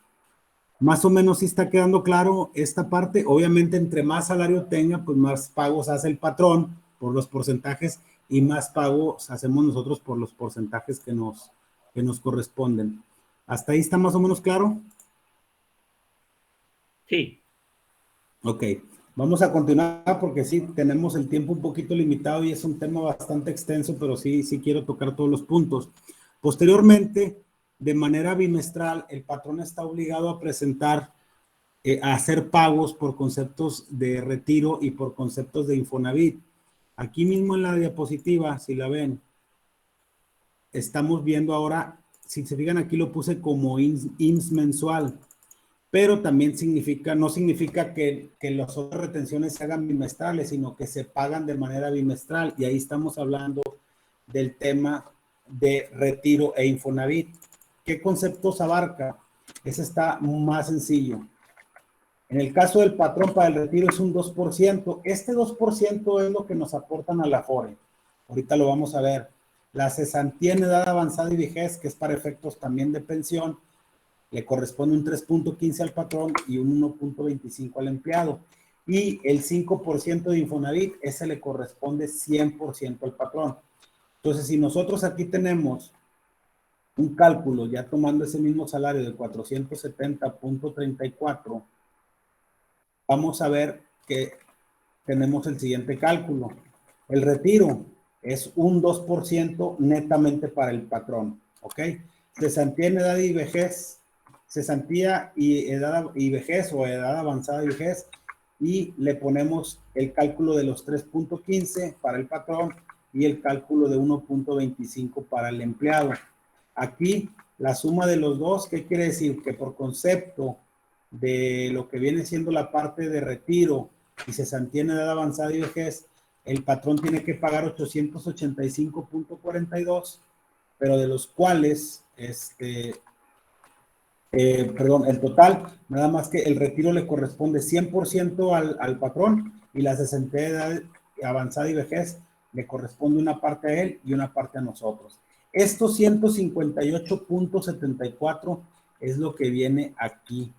Más o menos sí está quedando claro esta parte. Obviamente, entre más salario tenga, pues más pagos hace el patrón por los porcentajes y más pagos hacemos nosotros por los porcentajes que nos corresponden. ¿Hasta ahí está más o menos claro? Sí. Ok, vamos a continuar porque sí, tenemos el tiempo un poquito limitado y es un tema bastante extenso, pero sí quiero tocar todos los puntos. Posteriormente, de manera bimestral, el patrón está obligado a presentar, a hacer pagos por conceptos de retiro y por conceptos de Infonavit. Aquí mismo en la diapositiva, si la ven, estamos viendo ahora, si se fijan aquí lo puse como IMSS mensual, pero también significa, no significa que las otras retenciones se hagan bimestrales, sino que se pagan de manera bimestral, y ahí estamos hablando del tema de retiro e Infonavit. ¿Qué conceptos abarca? Ese está más sencillo. En el caso del patrón para el retiro es un 2%. Este 2% es lo que nos aportan a la Afore. Ahorita lo vamos a ver. La cesantía en edad avanzada y vejez, que es para efectos también de pensión, le corresponde un 3.15 al patrón y un 1.25 al empleado. Y el 5% de Infonavit, ese le corresponde 100% al patrón. Entonces, si nosotros aquí tenemos un cálculo, ya tomando ese mismo salario de 470.34, vamos a ver que tenemos el siguiente cálculo. El retiro es un 2% netamente para el patrón, ¿ok? Cesantía en edad y vejez, cesantía y edad y vejez o edad avanzada y vejez, y le ponemos el cálculo de los 3.15 para el patrón y el cálculo de 1.25 para el empleado. Aquí la suma de los dos, ¿qué quiere decir? Que por concepto de lo que viene siendo la parte de retiro y cesantía en edad avanzada y vejez, el patrón tiene que pagar 885.42, pero de los cuales, el total, nada más que el retiro le corresponde 100% al patrón y la cesantía de edad avanzada y vejez le corresponde una parte a él y una parte a nosotros. Estos 158.74 es lo que viene aquí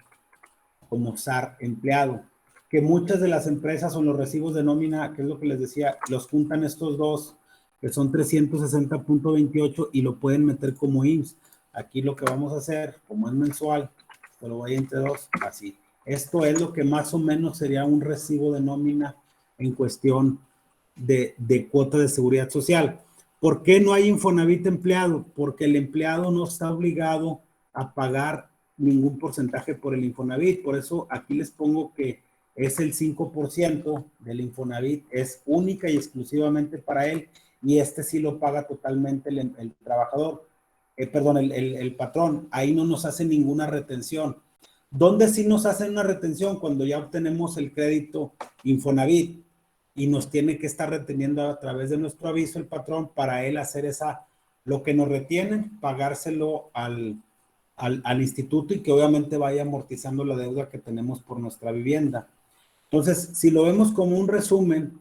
como SAR empleado, que muchas de las empresas o los recibos de nómina, que es lo que les decía, los juntan estos dos, que son 360.28 y lo pueden meter como IMSS. Aquí lo que vamos a hacer, como es mensual, esto lo voy entre dos, así. Esto es lo que más o menos sería un recibo de nómina en cuestión de cuota de seguridad social. ¿Por qué no hay Infonavit empleado? Porque el empleado no está obligado a pagar ningún porcentaje por el Infonavit. Por eso aquí les pongo que es el 5% del Infonavit, es única y exclusivamente para él, y este sí lo paga totalmente el trabajador, el patrón. Ahí no nos hace ninguna retención. ¿Dónde sí nos hacen una retención? Cuando ya obtenemos el crédito Infonavit y nos tiene que estar reteniendo a través de nuestro aviso el patrón para él hacer lo que nos retienen, pagárselo al instituto y que obviamente vaya amortizando la deuda que tenemos por nuestra vivienda. Entonces, si lo vemos como un resumen,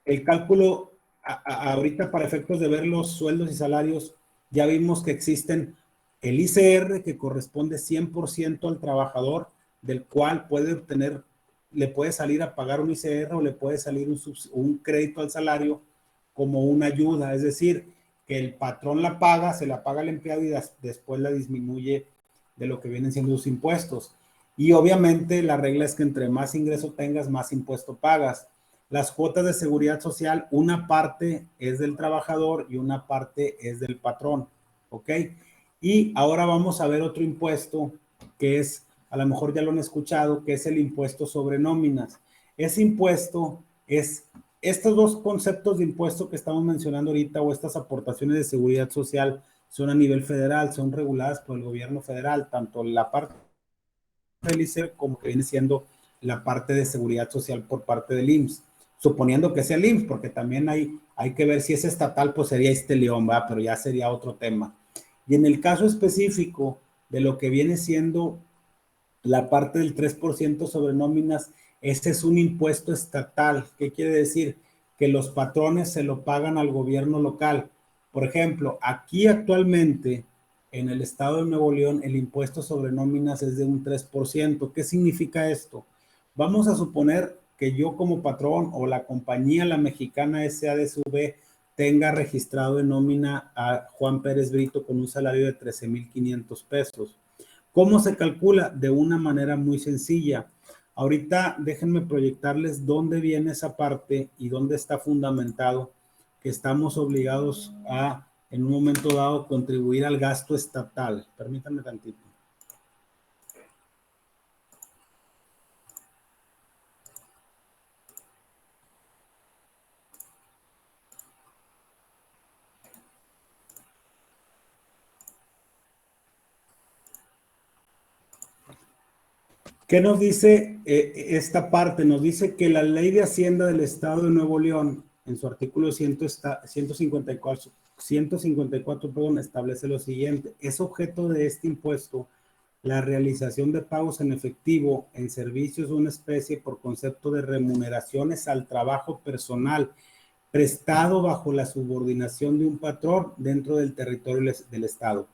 el cálculo ahorita para efectos de ver los sueldos y salarios, ya vimos que existen el ICR que corresponde 100% al trabajador, del cual puede obtener, le puede salir a pagar un ICR o le puede salir un crédito al salario como una ayuda, es decir, que el patrón la paga, se la paga al empleado y después la disminuye de lo que vienen siendo sus impuestos. Y obviamente la regla es que entre más ingreso tengas, más impuesto pagas. Las cuotas de seguridad social, una parte es del trabajador y una parte es del patrón, ¿ok? Y ahora vamos a ver otro impuesto que es, a lo mejor ya lo han escuchado, que es el impuesto sobre nóminas. Ese impuesto es, estos dos conceptos de impuesto que estamos mencionando ahorita o estas aportaciones de seguridad social son a nivel federal, son reguladas por el gobierno federal, tanto la parte del ICE como que viene siendo la parte de seguridad social por parte del IMSS, suponiendo que sea el IMSS, porque también hay que ver si es estatal, pues sería León, ¿va? Pero ya sería otro tema. Y en el caso específico de lo que viene siendo la parte del 3% sobre nóminas, este es un impuesto estatal. ¿Qué quiere decir? Que los patrones se lo pagan al gobierno local. Por ejemplo, aquí actualmente en el estado de Nuevo León el impuesto sobre nóminas es de un 3%. ¿Qué significa esto? Vamos a suponer que yo como patrón o la compañía, la mexicana SADSV, tenga registrado en nómina a Juan Pérez Brito con un salario de 13,500 pesos. ¿Cómo se calcula? De una manera muy sencilla. Ahorita déjenme proyectarles dónde viene esa parte y dónde está fundamentado que estamos obligados a, en un momento dado, contribuir al gasto estatal. Permítanme tantito. ¿Qué nos dice esta parte? Nos dice que la Ley de Hacienda del Estado de Nuevo León, en su artículo 154, establece lo siguiente. Es objeto de este impuesto la realización de pagos en efectivo en servicios de una especie por concepto de remuneraciones al trabajo personal prestado bajo la subordinación de un patrón dentro del territorio del Estado.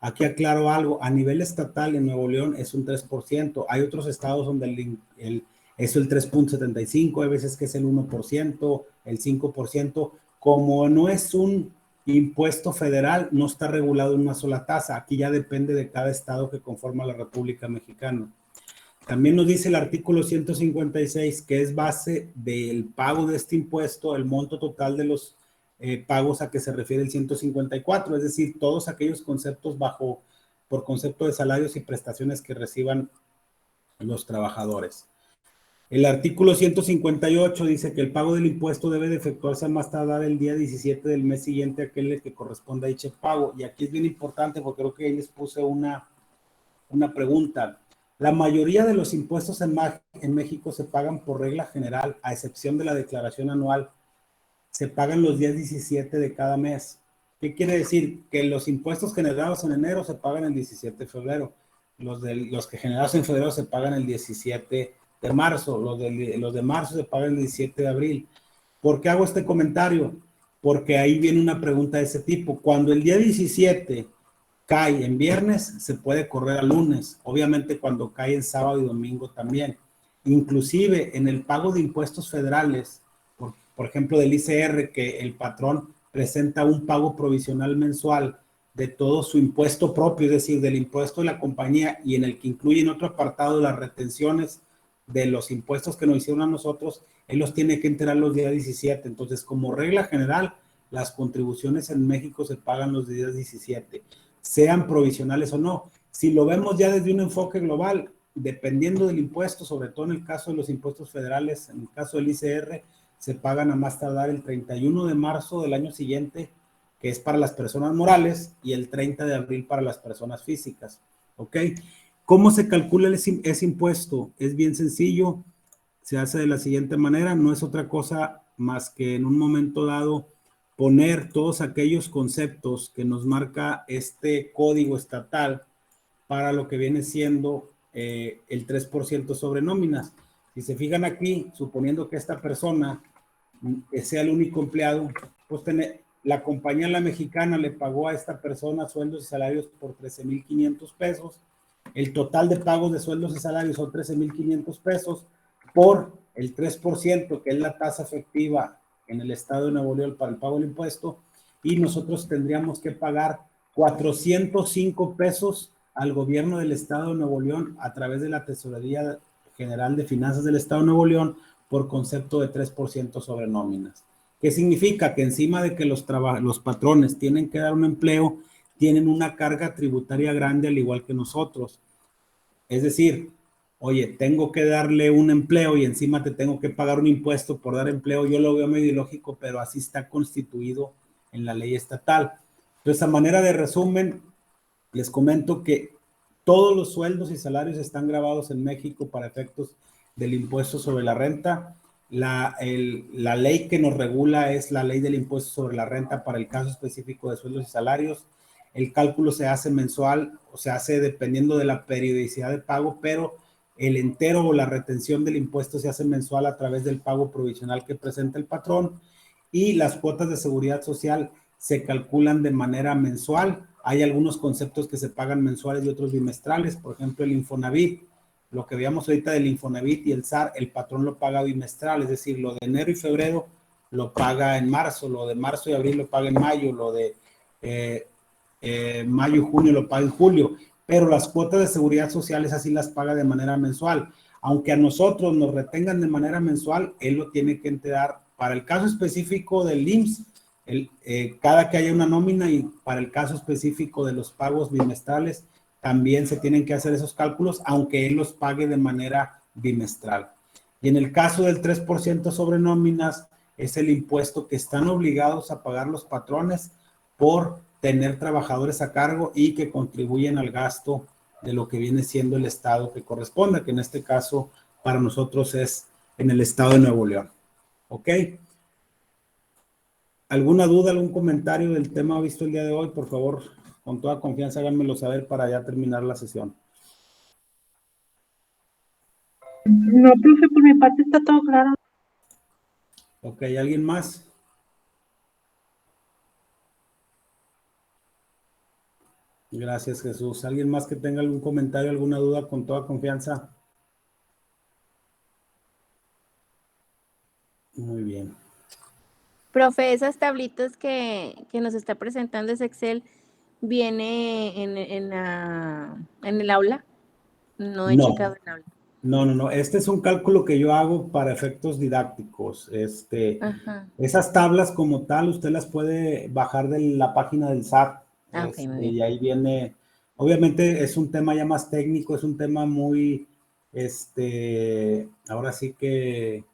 Aquí aclaro algo, a nivel estatal en Nuevo León es un 3%, hay otros estados donde es el 3,75%, hay veces que es el 1%, el 5%, como no es un impuesto federal, no está regulado en una sola tasa, aquí ya depende de cada estado que conforma la República Mexicana. También nos dice el artículo 156 que es base del pago de este impuesto, el monto total de los pagos a que se refiere el 154, es decir, todos aquellos conceptos por concepto de salarios y prestaciones que reciban los trabajadores. El artículo 158 dice que el pago del impuesto debe de efectuarse a más tardar el día 17 del mes siguiente a aquel que corresponda a dicho pago. Y aquí es bien importante porque creo que ahí les puse una pregunta. La mayoría de los impuestos en México se pagan por regla general, a excepción de la declaración anual. Se pagan los días 17 de cada mes. ¿Qué quiere decir? Que los impuestos generados en enero se pagan el 17 de febrero. Los que generados en febrero se pagan el 17 de marzo. Los de marzo se pagan el 17 de abril. ¿Por qué hago este comentario? Porque ahí viene una pregunta de ese tipo. Cuando el día 17 cae en viernes, se puede correr a lunes. Obviamente cuando cae en sábado y domingo también. Inclusive en el pago de impuestos federales, por ejemplo del ICR, que el patrón presenta un pago provisional mensual de todo su impuesto propio, es decir, del impuesto de la compañía, y en el que incluye en otro apartado las retenciones de los impuestos que nos hicieron a nosotros, él los tiene que enterar los días 17. Entonces, como regla general, las contribuciones en México se pagan los días 17, sean provisionales o no. Si lo vemos ya desde un enfoque global, dependiendo del impuesto, sobre todo en el caso de los impuestos federales, en el caso del ICR, se pagan a más tardar el 31 de marzo del año siguiente, que es para las personas morales, y el 30 de abril para las personas físicas. ¿Ok? ¿Cómo se calcula ese impuesto? Es bien sencillo, se hace de la siguiente manera, no es otra cosa más que en un momento dado poner todos aquellos conceptos que nos marca este código estatal para lo que viene siendo el 3% sobre nóminas. Si se fijan aquí, suponiendo que esta persona sea el único empleado, pues la compañía La Mexicana le pagó a esta persona sueldos y salarios por 13,500 pesos. El total de pagos de sueldos y salarios son 13,500 pesos por el 3%, que es la tasa efectiva en el estado de Nuevo León para el pago del impuesto, y nosotros tendríamos que pagar 405 pesos al gobierno del estado de Nuevo León a través de la Tesorería General de Finanzas del estado de Nuevo León por concepto de 3% sobre nóminas. ¿Qué significa? Que encima de que los patrones tienen que dar un empleo, tienen una carga tributaria grande al igual que nosotros. Es decir, oye, tengo que darle un empleo y encima te tengo que pagar un impuesto por dar empleo. Yo lo veo medio ilógico, pero así está constituido en la ley estatal. Entonces, a manera de resumen, les comento que todos los sueldos y salarios están grabados en México para efectos del impuesto sobre la renta. La ley que nos regula es la ley del impuesto sobre la renta para el caso específico de sueldos y salarios. El cálculo se hace mensual o se hace dependiendo de la periodicidad de pago, pero el entero o la retención del impuesto se hace mensual a través del pago provisional que presenta el patrón, y las cuotas de seguridad social se calculan de manera mensual Hay algunos conceptos que se pagan mensuales y otros bimestrales. Por ejemplo, el Infonavit, lo que veíamos ahorita del Infonavit y el SAR, el patrón lo paga bimestral, es decir, lo de enero y febrero lo paga en marzo, lo de marzo y abril lo paga en mayo, lo de mayo y junio lo paga en julio, pero las cuotas de seguridad social así las paga de manera mensual. Aunque a nosotros nos retengan de manera mensual, él lo tiene que entregar para el caso específico del IMSS, cada que haya una nómina, y para el caso específico de los pagos bimestrales, también se tienen que hacer esos cálculos, aunque él los pague de manera bimestral. Y en el caso del 3% sobre nóminas, es el impuesto que están obligados a pagar los patrones por tener trabajadores a cargo y que contribuyen al gasto de lo que viene siendo el estado que corresponde, que en este caso para nosotros es en el estado de Nuevo León. ¿Ok? ¿Alguna duda, algún comentario del tema visto el día de hoy? Por favor, con toda confianza háganmelo saber para ya terminar la sesión. No, profe, por mi parte está todo claro. Ok, ¿alguien más? Gracias, Jesús. ¿Alguien más que tenga algún comentario, alguna duda, con toda confianza? Muy bien. Profe, esas tablitas que nos está presentando ese Excel, ¿viene en el aula? No he checado el aula. No. Este es un cálculo que yo hago para efectos didácticos. Ajá. Esas tablas como tal, usted las puede bajar de la página del SAT. Ok, muy bien. Y ahí viene, obviamente es un tema ya más técnico, es un tema muy, ahora sí que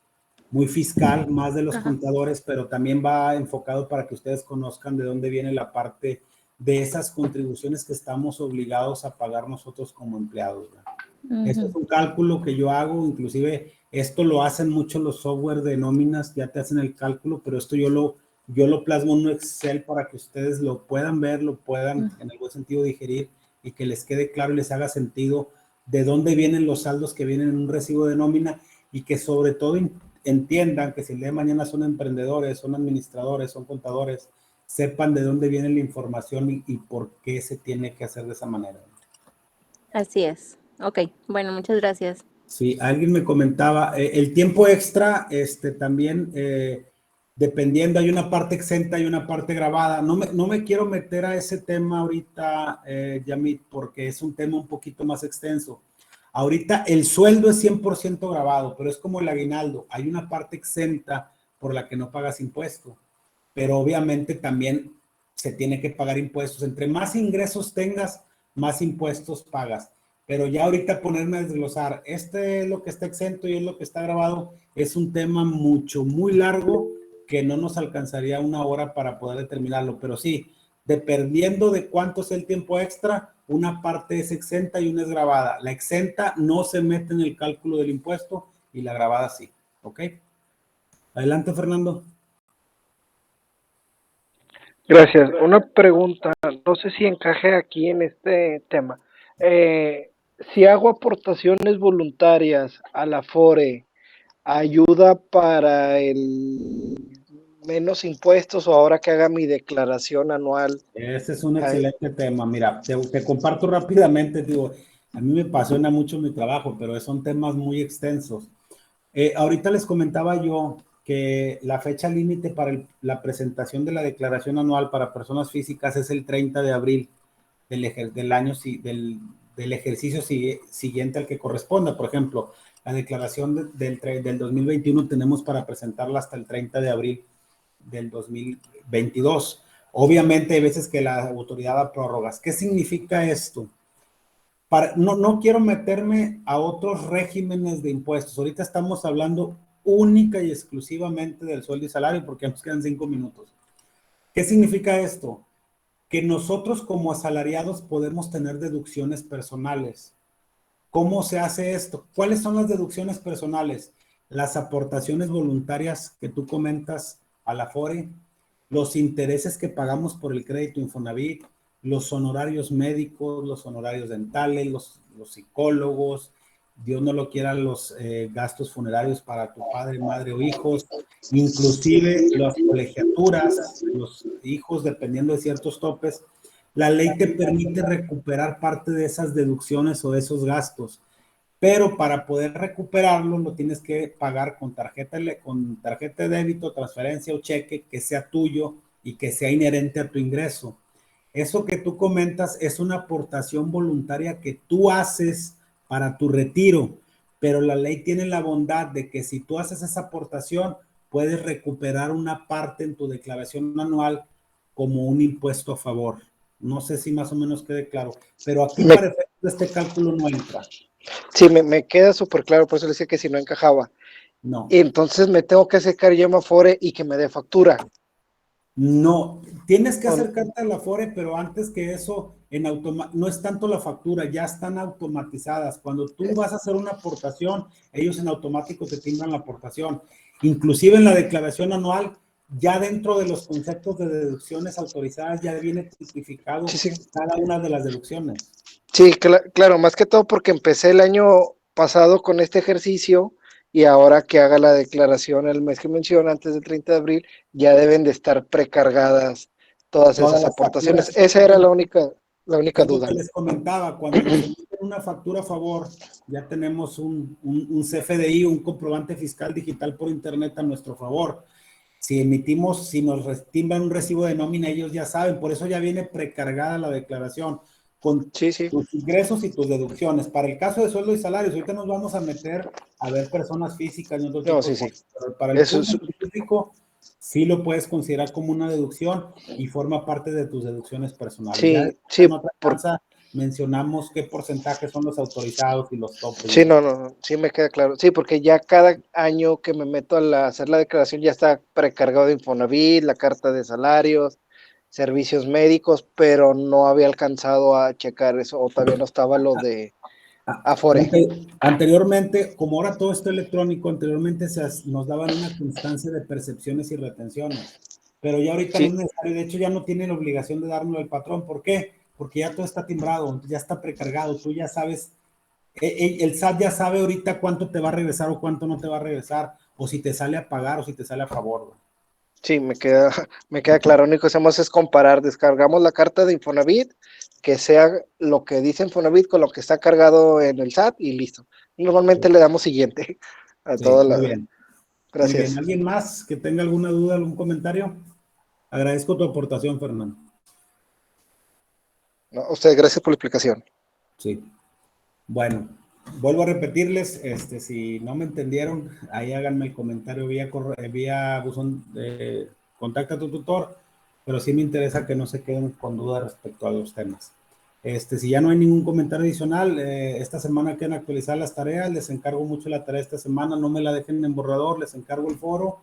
muy fiscal, más de los contadores, pero también va enfocado para que ustedes conozcan de dónde viene la parte de esas contribuciones que estamos obligados a pagar nosotros como empleados, ¿verdad? Esto es un cálculo que yo hago, inclusive esto lo hacen mucho los software de nóminas, ya te hacen el cálculo, pero esto yo lo plasmo en un Excel para que ustedes lo puedan ver, lo puedan en el buen sentido digerir y que les quede claro y les haga sentido de dónde vienen los saldos que vienen en un recibo de nómina, y que sobre todo entiendan que si el día de mañana son emprendedores, son administradores, son contadores, sepan de dónde viene la información y por qué se tiene que hacer de esa manera. Así es. Ok, bueno, muchas gracias. Sí, alguien me comentaba, el tiempo extra, también, dependiendo, hay una parte exenta y una parte grabada. No me quiero meter a ese tema ahorita, Yamit, porque es un tema un poquito más extenso. Ahorita el sueldo es 100% grabado, pero es como el aguinaldo. Hay una parte exenta por la que no pagas impuesto, pero obviamente también se tiene que pagar impuestos. Entre más ingresos tengas, más impuestos pagas. Pero ya ahorita ponerme a desglosar, es lo que está exento y es lo que está grabado, es un tema muy largo que no nos alcanzaría una hora para poder determinarlo. Pero sí, dependiendo de cuánto es el tiempo extra, una parte es exenta y una es grabada. La exenta no se mete en el cálculo del impuesto y la grabada sí. ¿Ok? Adelante, Fernando. Gracias. Una pregunta, no sé si encaje aquí en este tema. Si hago aportaciones voluntarias a la FORE, ¿ayuda para el menos impuestos o ahora que haga mi declaración anual? Ese es un excelente tema. Mira, te comparto rápidamente, digo, a mí me apasiona mucho mi trabajo, pero son temas muy extensos. Ahorita les comentaba yo que la fecha límite para la presentación de la declaración anual para personas físicas es el 30 de abril del año, del ejercicio siguiente al que corresponda. Por ejemplo, la declaración del 2021 tenemos para presentarla hasta el 30 de abril del 2022. Obviamente hay veces que la autoridad da prórrogas. ¿Qué significa esto? No quiero meterme a otros regímenes de impuestos. Ahorita estamos hablando única y exclusivamente del sueldo y salario porque nos quedan 5 minutos. ¿Qué significa esto? Que nosotros como asalariados podemos tener deducciones personales. ¿Cómo se hace esto? ¿Cuáles son las deducciones personales? Las aportaciones voluntarias que tú comentas a la FORE, los intereses que pagamos por el crédito Infonavit, los honorarios médicos, los honorarios dentales, los psicólogos, Dios no lo quiera, los gastos funerarios para tu padre, madre o hijos, inclusive las colegiaturas, los hijos dependiendo de ciertos topes, la ley te permite recuperar parte de esas deducciones o de esos gastos, pero para poder recuperarlo lo tienes que pagar con tarjeta de débito, transferencia o cheque que sea tuyo y que sea inherente a tu ingreso. Eso que tú comentas es una aportación voluntaria que tú haces para tu retiro, pero la ley tiene la bondad de que si tú haces esa aportación, puedes recuperar una parte en tu declaración anual como un impuesto a favor. No sé si más o menos quede claro, pero aquí para efectos de este cálculo no entra. Sí, me queda súper claro, por eso le decía que si no encajaba. No. Y entonces me tengo que acercar yo a Afore y que me dé factura. No, tienes que acercarte a la Afore, pero antes que eso, no es tanto la factura, ya están automatizadas. Cuando tú vas a hacer una aportación, ellos en automático te timbran la aportación. Inclusive en la declaración anual, ya dentro de los conceptos de deducciones autorizadas, ya viene tipificado Sí, sí. cada una de las deducciones. Sí, claro, más que todo porque empecé el año pasado con este ejercicio y ahora que haga la declaración el mes que menciona, antes del 30 de abril, ya deben de estar precargadas todas esas aportaciones. Esa era la única Es lo duda. que les comentaba, cuando nos emiten una factura a favor, ya tenemos un CFDI, un comprobante fiscal digital por internet a nuestro favor. Si nos timbran un recibo de nómina, ellos ya saben, por eso ya viene precargada la declaración con Sí, sí. tus ingresos y tus deducciones. Para el caso de sueldo y salarios, ahorita nos vamos a meter a ver personas físicas y otro tipo No, de sí. cosas, pero para el Eso punto es, específico, sí lo puedes considerar como una deducción y forma parte de tus deducciones personales. Ya sí, en otra alcanza mencionamos qué porcentaje son los autorizados y los topes. sí, no, sí me queda claro. Sí, porque ya cada año que me meto a hacer la declaración ya está precargado de Infonavit, la carta de salarios, servicios médicos, pero no había alcanzado a checar eso, o todavía no estaba lo de Afore. Anteriormente, como ahora todo está electrónico, anteriormente nos daban una constancia de percepciones y retenciones, pero ya ahorita no es necesario, de hecho ya no tiene la obligación de dármelo el patrón. ¿Por qué? Porque ya todo está timbrado, ya está precargado, tú ya sabes, el SAT ya sabe ahorita cuánto te va a regresar o cuánto no te va a regresar, o si te sale a pagar o si te sale a favor. Sí, me queda claro. Lo único que hacemos es comparar, descargamos la carta de Infonavit, que sea lo que dice Infonavit con lo que está cargado en el SAT y listo. Normalmente le damos siguiente a Sí, todas muy las. bien. Muy Gracias. bien. ¿Alguien más que tenga alguna duda, algún comentario? Agradezco tu aportación, Fernando. No, a usted, gracias por la explicación. Sí. Bueno, vuelvo a repetirles, si no me entendieron, ahí háganme el comentario vía buzón, contacta a tu tutor, pero sí me interesa que no se queden con dudas respecto a los temas. Si ya no hay ningún comentario adicional, esta semana quedan actualizadas las tareas, les encargo mucho la tarea esta semana, no me la dejen en borrador, les encargo el foro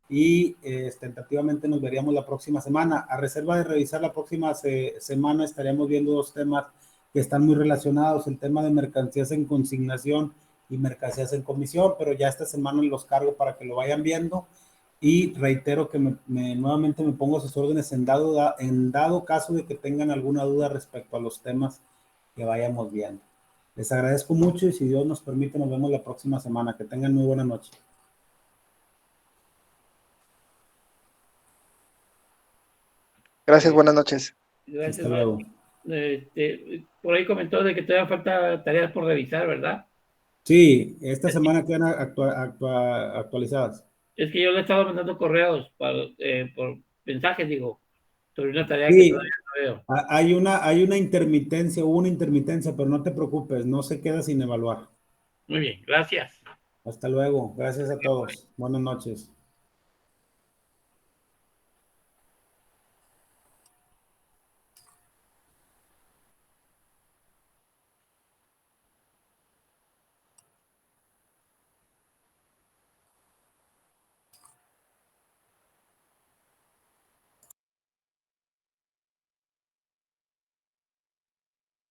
y tentativamente nos veríamos la próxima semana. A reserva de revisar la próxima semana, estaríamos viendo dos temas que están muy relacionados, el tema de mercancías en consignación y mercancías en comisión, pero ya esta semana los cargo para que lo vayan viendo y reitero que nuevamente me pongo a sus órdenes en dado caso de que tengan alguna duda respecto a los temas que vayamos viendo. Les agradezco mucho y si Dios nos permite nos vemos la próxima semana. Que tengan muy buena noche. Gracias, buenas noches. Gracias. Hasta luego. Por ahí comentó de que todavía falta tareas por revisar, ¿verdad? Sí, esta semana quedan actualizadas. Es que yo le he estado mandando correos por mensajes, digo, sobre una tarea que Sí, todavía no veo. hay una intermitencia, hubo una intermitencia, pero no te preocupes, no se queda sin evaluar. Muy bien, gracias. Hasta luego, gracias a todos. Buenas noches.